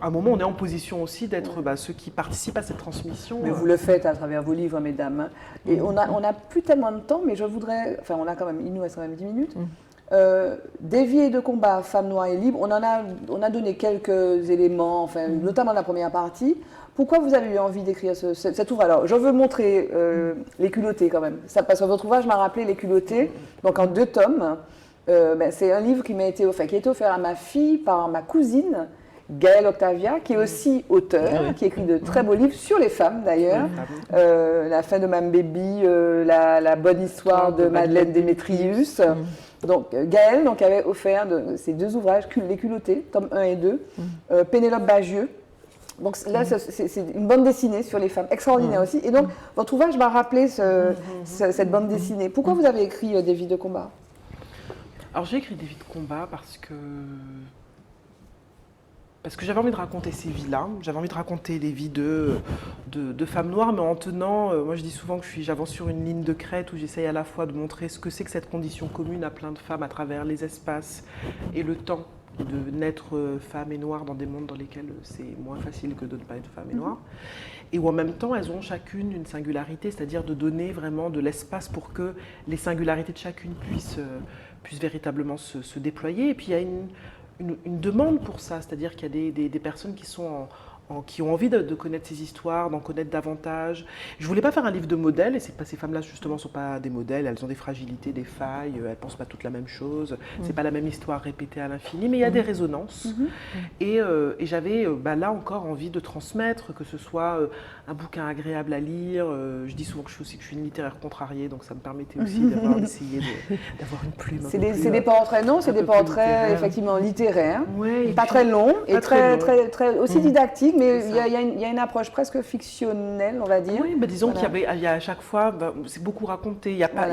à un moment, on est en position aussi d'être ceux qui participent à cette transmission. Mais vous le faites à travers vos livres, mesdames. Et on a plus tellement de temps, mais je voudrais... Enfin, il nous reste quand même 10 minutes. Des vies et de combat, femmes noires et libres, on a donné quelques éléments, notamment la première partie. Pourquoi vous avez eu envie d'écrire cet ouvrage ? Alors, je veux montrer Les culottés quand même. Parce que votre ouvrage m'a rappelé Les culottés, donc en 2 tomes. C'est un livre qui a été offert à ma fille par ma cousine, Gaëlle Octavia, qui est aussi auteur, qui écrit de très beaux livres sur les femmes d'ailleurs. La fin de Mam Baby, la bonne histoire de Madeleine Démétrius. Donc Gaëlle avait offert ces 2 ouvrages, Les culottés, tomes 1 et 2, Pénélope Bagieux. Donc là, c'est une bande dessinée sur les femmes, extraordinaire aussi. Et donc, votre ouvrage m'a rappelé cette bande dessinée. Pourquoi vous avez écrit Des vies de combat ? Alors j'ai écrit Des vies de combat parce que j'avais envie de raconter ces vies-là. J'avais envie de raconter les vies de femmes noires, mais en tenant, moi je dis souvent que j'avance sur une ligne de crête où j'essaye à la fois de montrer ce que c'est que cette condition commune à plein de femmes à travers les espaces et le temps de naître femme et noire dans des mondes dans lesquels c'est moins facile que de ne pas être femme et noire. Et où en même temps, elles ont chacune une singularité, c'est-à-dire de donner vraiment de l'espace pour que les singularités de chacune puissent véritablement se déployer. Et puis il y a une demande pour ça, c'est-à-dire qu'il y a des personnes qui sont qui ont envie de connaître ces histoires, d'en connaître davantage. Je ne voulais pas faire un livre de modèles, et c'est pas, ces femmes-là justement ne sont pas des modèles, elles ont des fragilités, des failles, elles ne pensent pas toutes la même chose, c'est pas la même histoire répétée à l'infini, mais il y a des résonances. Et j'avais là encore envie de transmettre, que ce soit un bouquin agréable à lire. Je dis souvent que je suis une littéraire contrariée, donc ça me permettait aussi d'essayer d'avoir une plume. C'est des portraits, non, c'est des portraits effectivement littéraires, ouais, pas très longs et très aussi didactiques, mais il y a une approche presque fictionnelle, on va dire. Oui, disons qu'il y a à chaque fois, c'est beaucoup raconté. Il y a pas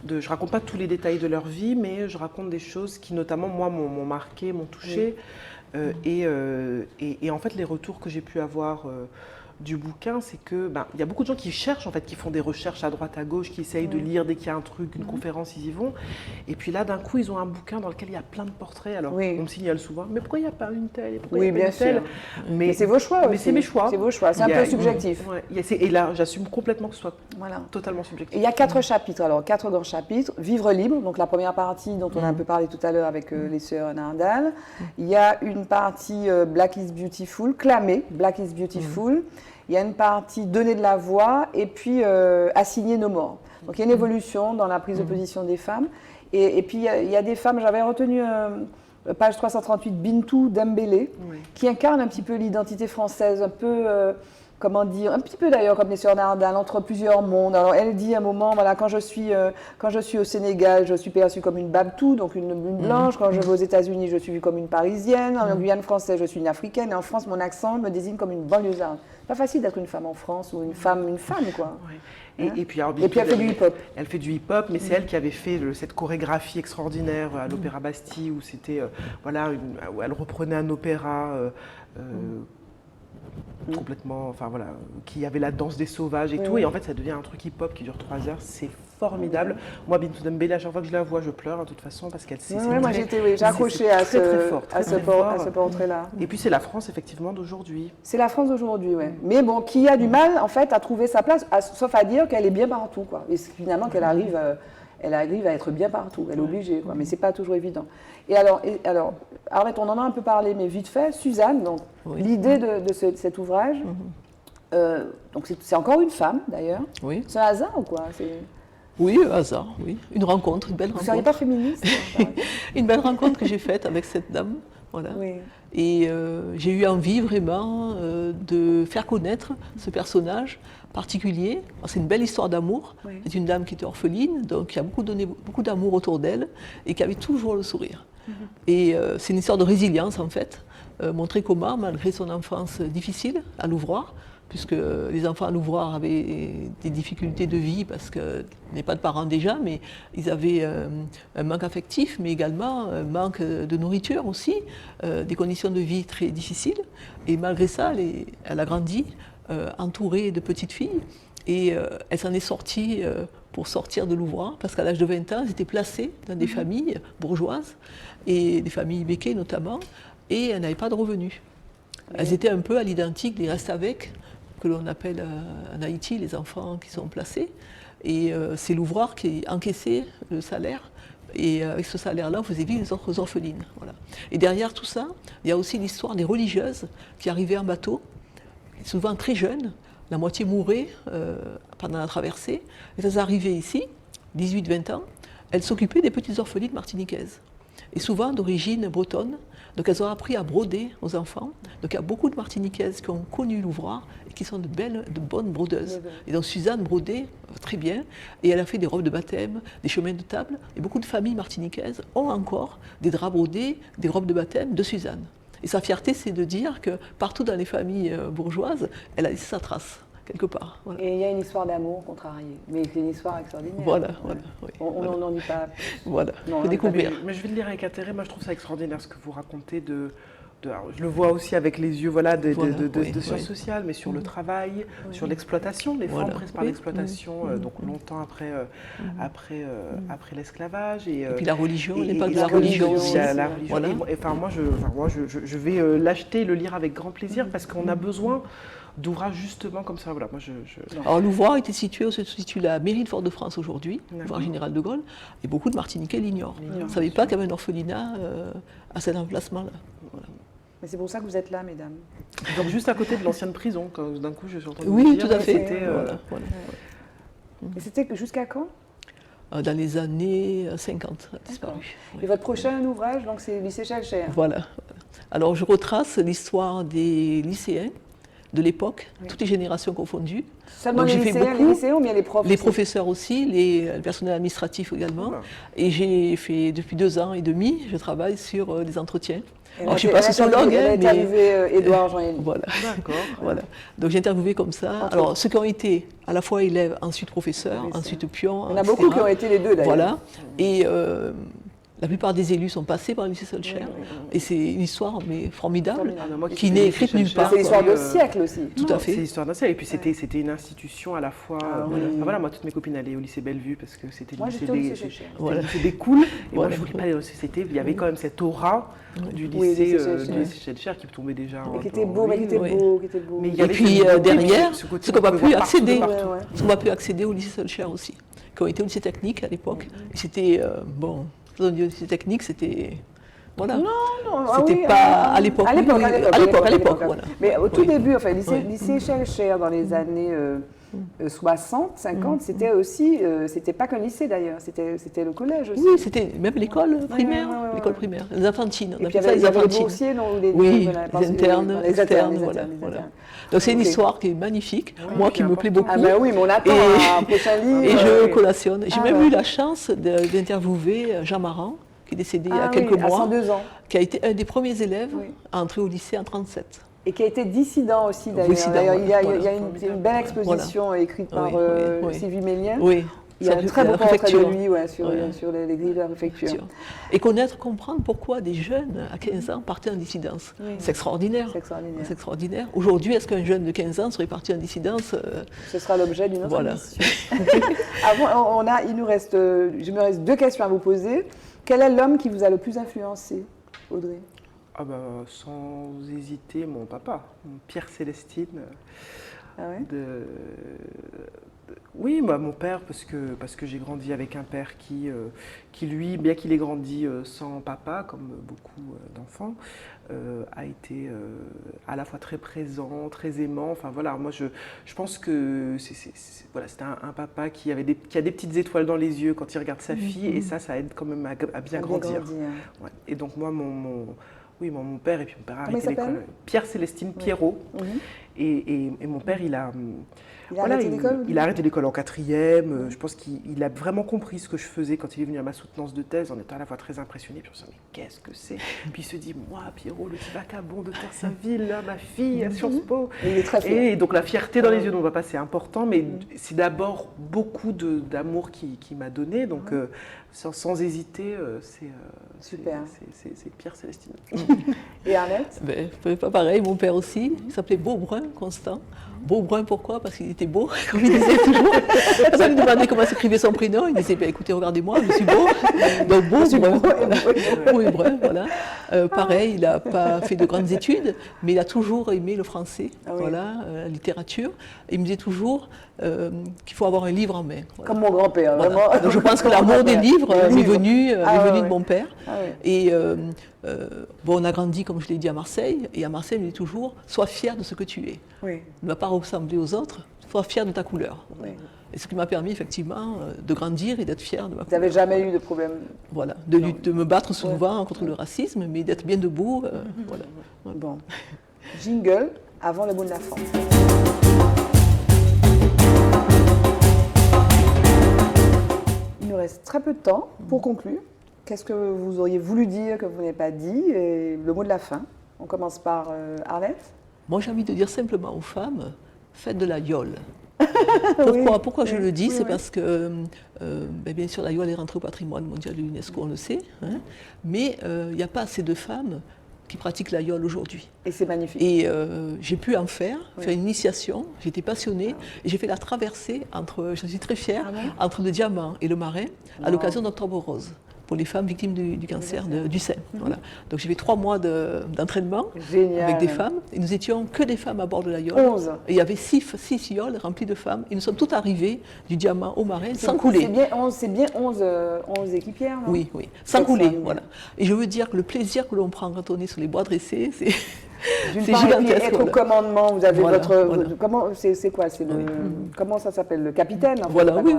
je raconte pas tous les détails de leur vie, mais je raconte des choses qui, notamment, moi, m'ont marqué, m'ont touchée. Et en fait, les retours que j'ai pu avoir du bouquin, c'est que il y a beaucoup de gens qui cherchent, en fait, qui font des recherches à droite, à gauche, qui essayent de lire dès qu'il y a un truc, une conférence, ils y vont. Et puis là, d'un coup, ils ont un bouquin dans lequel il y a plein de portraits. Alors, on me signale souvent, mais pourquoi il n'y a pas une telle, pourquoi il y a pas une telle? Mais c'est vos choix aussi. Mais c'est mes choix. C'est vos choix, c'est un peu subjectif. Et là, j'assume complètement que ce soit totalement subjectif. Et il y a 4 chapitres, alors 4 grands chapitres. Vivre libre, donc la première partie dont on a un peu parlé tout à l'heure avec les sœurs Nardal. Il y a une partie Black is Beautiful, clamée, Black is Beautiful. Il y a une partie donner de la voix et puis assigner nos morts. Donc il y a une évolution dans la prise de position des femmes. Et puis il y a des femmes, j'avais retenu page 338, Bintou Dembélé, qui incarne un petit peu l'identité française, un peu, comment dire, un petit peu d'ailleurs comme les sœurs Nardal, entre plusieurs mondes. Alors elle dit à un moment, voilà, quand je suis au Sénégal, je suis perçue comme une Babtou, donc une blanche. Quand je vais aux États-Unis, je suis vue comme une Parisienne. En Guyane française, je suis une Africaine. Et en France, mon accent me désigne comme une banlieusarde. Pas facile d'être une femme en France ou une femme quoi. Ouais. Et puis elle fait du hip-hop. Elle fait du hip-hop, mais c'est elle qui avait fait cette chorégraphie extraordinaire à l'Opéra Bastille, où c'était où elle reprenait un opéra complètement, qui avait la danse des sauvages et tout, et en fait ça devient un truc hip-hop qui dure 3 heures, c'est formidable. Moi, Bintou Dembélé, à chaque fois que je la vois, je pleure de toute façon, parce qu'elle moi j'ai accroché à ce portrait-là. Et puis c'est la France effectivement d'aujourd'hui. C'est la France d'aujourd'hui, oui. Mais bon, qui a du mal en fait à trouver sa place, sauf à dire qu'elle est bien partout, quoi. Et finalement qu'elle arrive à être bien partout, elle est obligée, quoi. Mais c'est pas toujours évident. Et alors, Arlette, on en a un peu parlé, mais vite fait, Suzanne, donc l'idée de cet ouvrage, donc c'est encore une femme d'ailleurs. Oui. C'est un hasard ou quoi? Oui, hasard, oui. Une rencontre, une belle rencontre. Vous ne seriez pas féministe? Une belle rencontre que j'ai faite avec cette dame. Voilà. Oui. Et j'ai eu envie vraiment de faire connaître ce personnage particulier. C'est une belle histoire d'amour. Oui. C'est une dame qui était orpheline, donc qui a donné beaucoup d'amour autour d'elle et qui avait toujours le sourire. Et c'est une histoire de résilience en fait, montrer comment, malgré son enfance difficile à Louvroy, puisque les enfants à Louvroy avaient des difficultés de vie parce qu'ils n'avaient pas de parents déjà, mais ils avaient un manque affectif, mais également un manque de nourriture aussi, des conditions de vie très difficiles. Et malgré ça, elle a grandi entourée de petites filles et elle s'en est sortie pour sortir de Louvroy, parce qu'à l'âge de 20 ans, elle était placée dans des familles bourgeoises, et des familles béquées notamment, et elle n'avait pas de revenus. Elles étaient un peu à l'identique des restes avec, que l'on appelle en Haïti les enfants qui sont placés. Et c'est l'ouvreur qui encaissait le salaire. Et avec ce salaire-là, on faisait vivre les autres orphelines. Voilà. Et derrière tout ça, il y a aussi l'histoire des religieuses qui arrivaient en bateau, souvent très jeunes. La moitié mourait pendant la traversée. Et elles arrivaient ici, 18-20 ans, elles s'occupaient des petites orphelines martiniquaises. Et souvent d'origine bretonne. Donc elles ont appris à broder aux enfants. Donc il y a beaucoup de Martiniquaises qui ont connu l'ouvroir et qui sont de bonnes brodeuses. Et donc Suzanne brodait très bien et elle a fait des robes de baptême, des chemins de table. Et beaucoup de familles martiniquaises ont encore des draps brodés, des robes de baptême de Suzanne. Et sa fierté, c'est de dire que partout dans les familles bourgeoises, elle a laissé sa trace. Quelque part. Voilà. Et il y a une histoire d'amour contrariée, mais c'est une histoire extraordinaire. Voilà. Oui, on n'en dit pas. Voilà, il faut découvrir. Mais je vais le lire avec intérêt. Moi, je trouve ça extraordinaire ce que vous racontez alors, je le vois aussi avec les yeux de sciences sociales, mais sur le travail, sur l'exploitation, les femmes prises par l'exploitation, donc longtemps après l'esclavage. Et puis la religion, l'impact de la religion aussi. La religion. Voilà. Moi, je vais l'acheter et le lire avec grand plaisir parce qu'on a besoin d'ouvrages justement comme ça. Voilà, Alors l'ouvroir était situé, se situe la mairie de Fort-de-France aujourd'hui, l'ouvroir général de Gaulle, et beaucoup de Martiniquais l'ignorent. On ne savait pas qu'il y avait un orphelinat à cet emplacement-là. Voilà. Mais c'est pour ça que vous êtes là, mesdames. Donc juste à côté de l'ancienne prison, quand d'un coup je suis entendu Oui, dire, tout à fait. c'était, Voilà. Et c'était jusqu'à quand? Dans les années 50, a disparu. Et votre prochain ouvrage, donc c'est Lycée Schellcher. Voilà. Alors je retrace l'histoire des lycéens de l'époque, toutes les générations confondues. Seulement Donc, les j'ai fait lycéens, beaucoup, les lycéens ou bien les profs les aussi? professeurs aussi, le personnel administratif également. Voilà. Et j'ai fait, depuis 2 ans et demi, je travaille sur des entretiens. Elle Alors, a je ne suis été- pas elle a sociologue, interviewé- elle a hein, mais interviewé Édouard Jean-Yann. voilà. D'accord. Voilà. Donc j'ai interviewé comme ça. Alors ceux qui ont été à la fois élèves, ensuite professeurs, Professeurs. ensuite pions, Il y en a etc. beaucoup qui ont été les deux d'ailleurs. Voilà. Et la plupart des élus sont passés par le lycée Schellcher. Et c'est une histoire mais formidable, Formidable. Moi qui suis n'est allée écrite chez nulle Schellcher, part. C'est l'histoire de quoi. siècle aussi. Tout à fait. C'est l'histoire d'un siècle. Et puis c'était une institution à la fois. oui. Voilà, moi toutes mes copines allaient au lycée Bellevue parce que c'était le Moi, lycée j'étais au lycée des, Schellcher. Voilà. c'était le lycée des cools. Et moi Voilà. je voulais pas aller au lycée. Il y avait quand même cette aura du Oui, lycée lycée Schellcher. du lycée Schellcher qui tombait déjà. Mais un qui peu était beau, en mais qui était ruine. oui. beau, qui était beau. Mais il y Et avait puis ce côté, derrière, ce côté ceux qui n'ont pas qu'on pu pouvait voir partout, accéder, partout. Ouais, ouais. ceux qui n'ont pas pu accéder au lycée Schellcher aussi, qui ont été au lycée technique à l'époque. Et c'était, bon, au lycée technique, c'était, voilà. Non, C'était oui, pas à l'époque. À l'époque, oui, à l'époque. voilà. Mais au tout Oui. début, enfin, lycée, Oui. lycée Schellcher dans les années 60, 50, c'était aussi, c'était pas qu'un lycée d'ailleurs, c'était le collège aussi. Oui, c'était même l'école primaire, ouais, ouais. l'école primaire, les enfantines, on Et puis il y appelait ça avait, il y les avait les enfantines. boursiers, non, ou les Oui, voilà, les internes, les externes, les voilà. internes, les voilà. internes. Donc c'est une Ok. histoire qui est magnifique, Oui, moi qui qui est me plaît beaucoup. Ah ben oui, mais on attend Et- un prochain livre. Et je oui. collationne. J'ai Ah même ouais. eu la chance d'interviewer Jean Maran, qui est décédé il y a Ah quelques oui, à mois, 102 ans. qui a été un des premiers élèves Oui. à entrer au lycée en 1937. Et qui a été dissident aussi d'ailleurs. Dissident, D'ailleurs, il y a, voilà. il y a une belle exposition écrite par Oui, oui, oui. Sylvie Mélien. Oui. Il y a un très beau La portrait de préfecture. lui sur Ouais. les grilles de la préfecture. Et connaître, comprendre pourquoi des jeunes à 15 ans partaient en dissidence. Oui. C'est extraordinaire. C'est extraordinaire. C'est extraordinaire. Aujourd'hui, est-ce qu'un jeune de 15 ans serait parti en dissidence Ce sera l'objet d'une autre Voilà. émission. Avant, il nous reste, je me reste 2 questions à vous poser. Quel est l'homme qui vous a le plus influencé, Audrey? Ah bah, sans hésiter, mon papa, mon Pierre Célestine. Ah ouais? Oui, bah, mon père, parce que j'ai grandi avec un père qui lui, bien qu'il ait grandi sans papa, comme beaucoup d'enfants, a été à la fois très présent, très aimant. Enfin voilà, moi je pense que voilà, c'est un papa qui a des petites étoiles dans les yeux quand il regarde sa fille, et ça aide quand même à bien grandir. Ouais. Et donc moi, mon père, et puis mon père a Comment arrêté il s'appelle? l'école. Pierre Célestine Pierrot. Et mon père, il a arrêté l'école? Il a arrêté l'école en 4e. Je pense qu'il a vraiment compris ce que je faisais quand il est venu à ma soutenance de thèse, en étant à la fois très impressionné. Puis on se dit, mais qu'est-ce que c'est? Puis il se dit, moi, Pierrot, le petit vagabond de Terre-Saint-Ville, là, ma fille à Sciences Po. Et il est très fier. Et donc la fierté dans les yeux de mon papa, c'est important, mais c'est d'abord beaucoup d'amour qui m'a donné. Donc sans hésiter, Super. c'est Pierre Célestine. Et Arlette? Pas pareil, mon père aussi. Il s'appelait Beaubrun, Constant. Beaubrun, pourquoi? Parce qu'il était beau, comme il disait toujours. Quand on lui demandait comment s'écrivait son prénom, il disait, écoutez, regardez-moi, je suis beau. Donc Beaubrun, voilà. Pareil, il n'a pas fait de grandes études, mais il a toujours aimé le français, voilà, la littérature. Il me disait toujours qu'il faut avoir un livre en main. Voilà. Comme mon grand-père, Voilà. vraiment. Donc je pense que l'amour des livres m'est venu de mon père. Et bon, on a grandi, comme je l'ai dit, à Marseille. Et à Marseille, il dit toujours, sois fier de ce que tu es. Oui. Ne va pas ressembler aux autres, sois fier de ta couleur. Oui. Et ce qui m'a permis, effectivement, de grandir et d'être fier de ma couleur. Vous n'avez jamais eu de problème? Voilà, de me battre souvent contre le racisme, mais d'être bien debout. Voilà. Bon. Jingle, avant le mot de la fin. Il nous reste très peu de temps pour conclure. Qu'est-ce que vous auriez voulu dire que vous n'avez pas dit? Et le mot de la fin. On commence par Arlette. Moi, j'ai envie de dire simplement aux femmes, faites de la yole. Pourquoi je le dis? C'est parce que, bien sûr, la yole est rentrée au patrimoine mondial de l'UNESCO, on le sait, hein, mais il n'y a pas assez de femmes qui pratiquent la yole aujourd'hui. Et c'est magnifique. Et j'ai pu en faire une initiation, j'étais passionnée, et j'ai fait la traversée entre, je suis très fière, entre le diamant et le marin à l'occasion d'Octobre Rose. pour les femmes victimes du cancer du sein. Voilà. Donc j'ai fait 3 mois d'entraînement avec des femmes, et nous étions que des femmes à bord de la yole. 11. Et il y avait 6 yoles remplies de femmes, et nous sommes toutes arrivées du Diamant au Marin sans couler. C'est bien 11 équipières, non? Oui, sans couler, voilà. Et je veux dire que le plaisir que l'on prend quand on est sur les bois dressés, c'est gigantesque. Être au commandement, vous avez voilà, votre... Comment, c'est quoi? Comment ça s'appelle? Le capitaine? En fait, voilà, oui.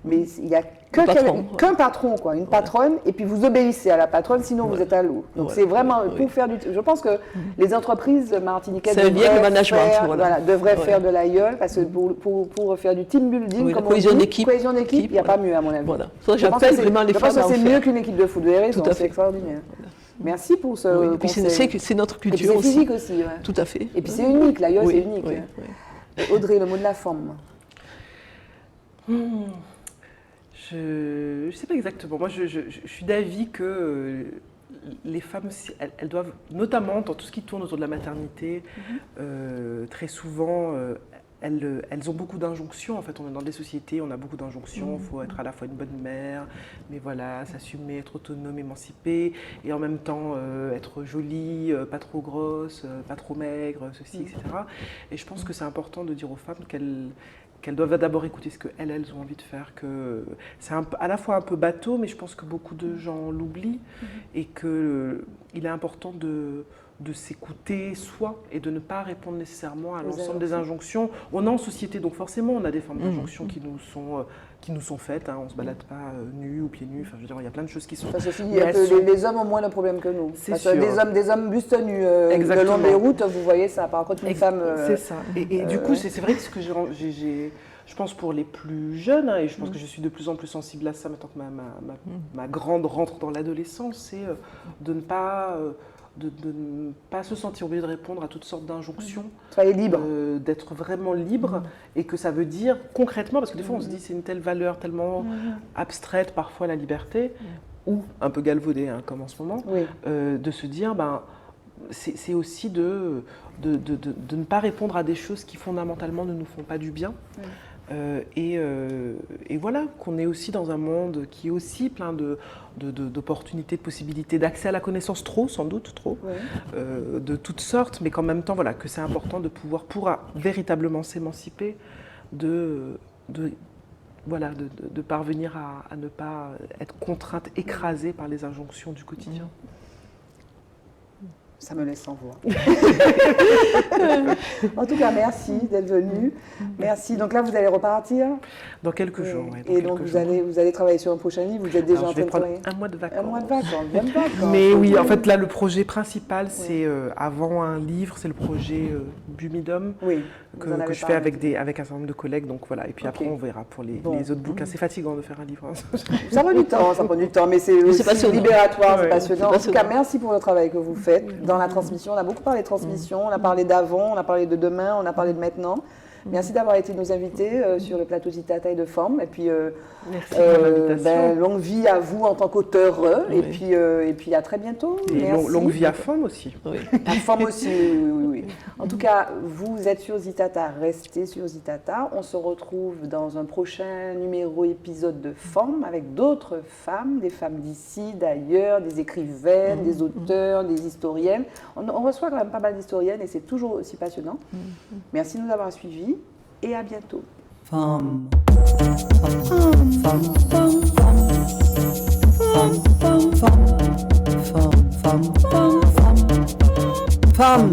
Mais il n'y a qu'un patron, quoi, une patronne, et puis vous obéissez à la patronne, sinon vous êtes à l'eau. Donc c'est vraiment pour faire du... Je pense que les entreprises martiniquaises devraient faire de l'aïeul, parce que pour faire du team building, comme cohésion d'équipe, il n'y a pas mieux à mon avis. Voilà. J'appelle vraiment les femmes à en faire. Je pense que c'est mieux qu'une équipe de foot, vous avez raison, c'est extraordinaire. Merci pour ce conseil. C'est notre culture aussi. C'est physique aussi. Ouais. Tout à fait. Et puis c'est unique, l'aïeul c'est unique. Audrey, le mot de la femme. Je ne sais pas exactement. Moi, je suis d'avis que les femmes, elles doivent, notamment dans tout ce qui tourne autour de la maternité, très souvent, elles ont beaucoup d'injonctions. En fait, on est dans des sociétés, on a beaucoup d'injonctions. Il faut être à la fois une bonne mère, mais voilà, s'assumer, être autonome, émancipée, et en même temps être jolie, pas trop grosse, pas trop maigre, ceci, etc. Et je pense que c'est important de dire aux femmes qu'elles doivent d'abord écouter ce qu'elles ont envie de faire, que c'est à la fois un peu bateau, mais je pense que beaucoup de gens l'oublient, et qu'il est important de s'écouter soi et de ne pas répondre nécessairement à l'ensemble des injonctions. On est en société, donc forcément on a des formes d'injonctions qui nous sont faites. On ne se balade pas nus ou pieds nus. Enfin, je veux dire, il y a plein de choses qui sont... Les hommes ont moins de problèmes que nous. C'est sûr. Des hommes buste nus le long des routes, vous voyez ça. Par contre, une femme... C'est ça. Et du coup, c'est vrai que ce que je pense pour les plus jeunes, et je pense que je suis de plus en plus sensible à ça maintenant que ma grande rentre dans l'adolescence, c'est de ne pas se sentir obligé de répondre à toutes sortes d'injonctions. Soyez libre. D'être vraiment libre, et que ça veut dire concrètement, parce que des fois on se dit c'est une telle valeur tellement abstraite, parfois la liberté, ou un peu galvaudée, comme en ce moment, de se dire, c'est aussi de ne pas répondre à des choses qui fondamentalement ne nous font pas du bien. Et voilà, qu'on est aussi dans un monde qui est aussi plein d'opportunités, de possibilités, d'accès à la connaissance, sans doute trop, de toutes sortes, mais qu'en même temps, voilà, que c'est important de pouvoir, pour véritablement s'émanciper, de parvenir à ne pas être contrainte, écrasée par les injonctions du quotidien. Ça me laisse sans voix. En tout cas, merci d'être venu. Merci. Donc là, vous allez repartir dans quelques jours. Et donc, vous allez travailler sur un prochain livre. Vous êtes déjà en train de travailler. Un mois de vacances. Un mois de vacances. Même vacances. Mais oui, en fait, là, le projet principal, c'est avant un livre, c'est le projet Bumidum que je fais avec un certain nombre de collègues. Donc voilà. Et puis après, on verra pour les autres bouquins. C'est fatigant de faire un livre. Ça prend du temps, mais c'est aussi libératoire, c'est passionnant. En tout cas, merci pour le travail que vous faites. Dans la transmission, on a beaucoup parlé de transmission, on a parlé d'avant, on a parlé de demain, on a parlé de maintenant. Merci d'avoir été nos invités sur le plateau Zitata et de Forme. Et puis, longue vie à vous en tant qu'auteur. Et puis, à très bientôt. Et longue vie à Forme aussi. À Forme aussi, oui. En tout cas, vous êtes sur Zitata, restez sur Zitata. On se retrouve dans un prochain épisode de Forme avec d'autres femmes, des femmes d'ici, d'ailleurs, des écrivaines, des auteurs, des historiennes. On reçoit quand même pas mal d'historiennes et c'est toujours aussi passionnant. Merci de nous avoir suivis. Et à bientôt. Femme. Femme.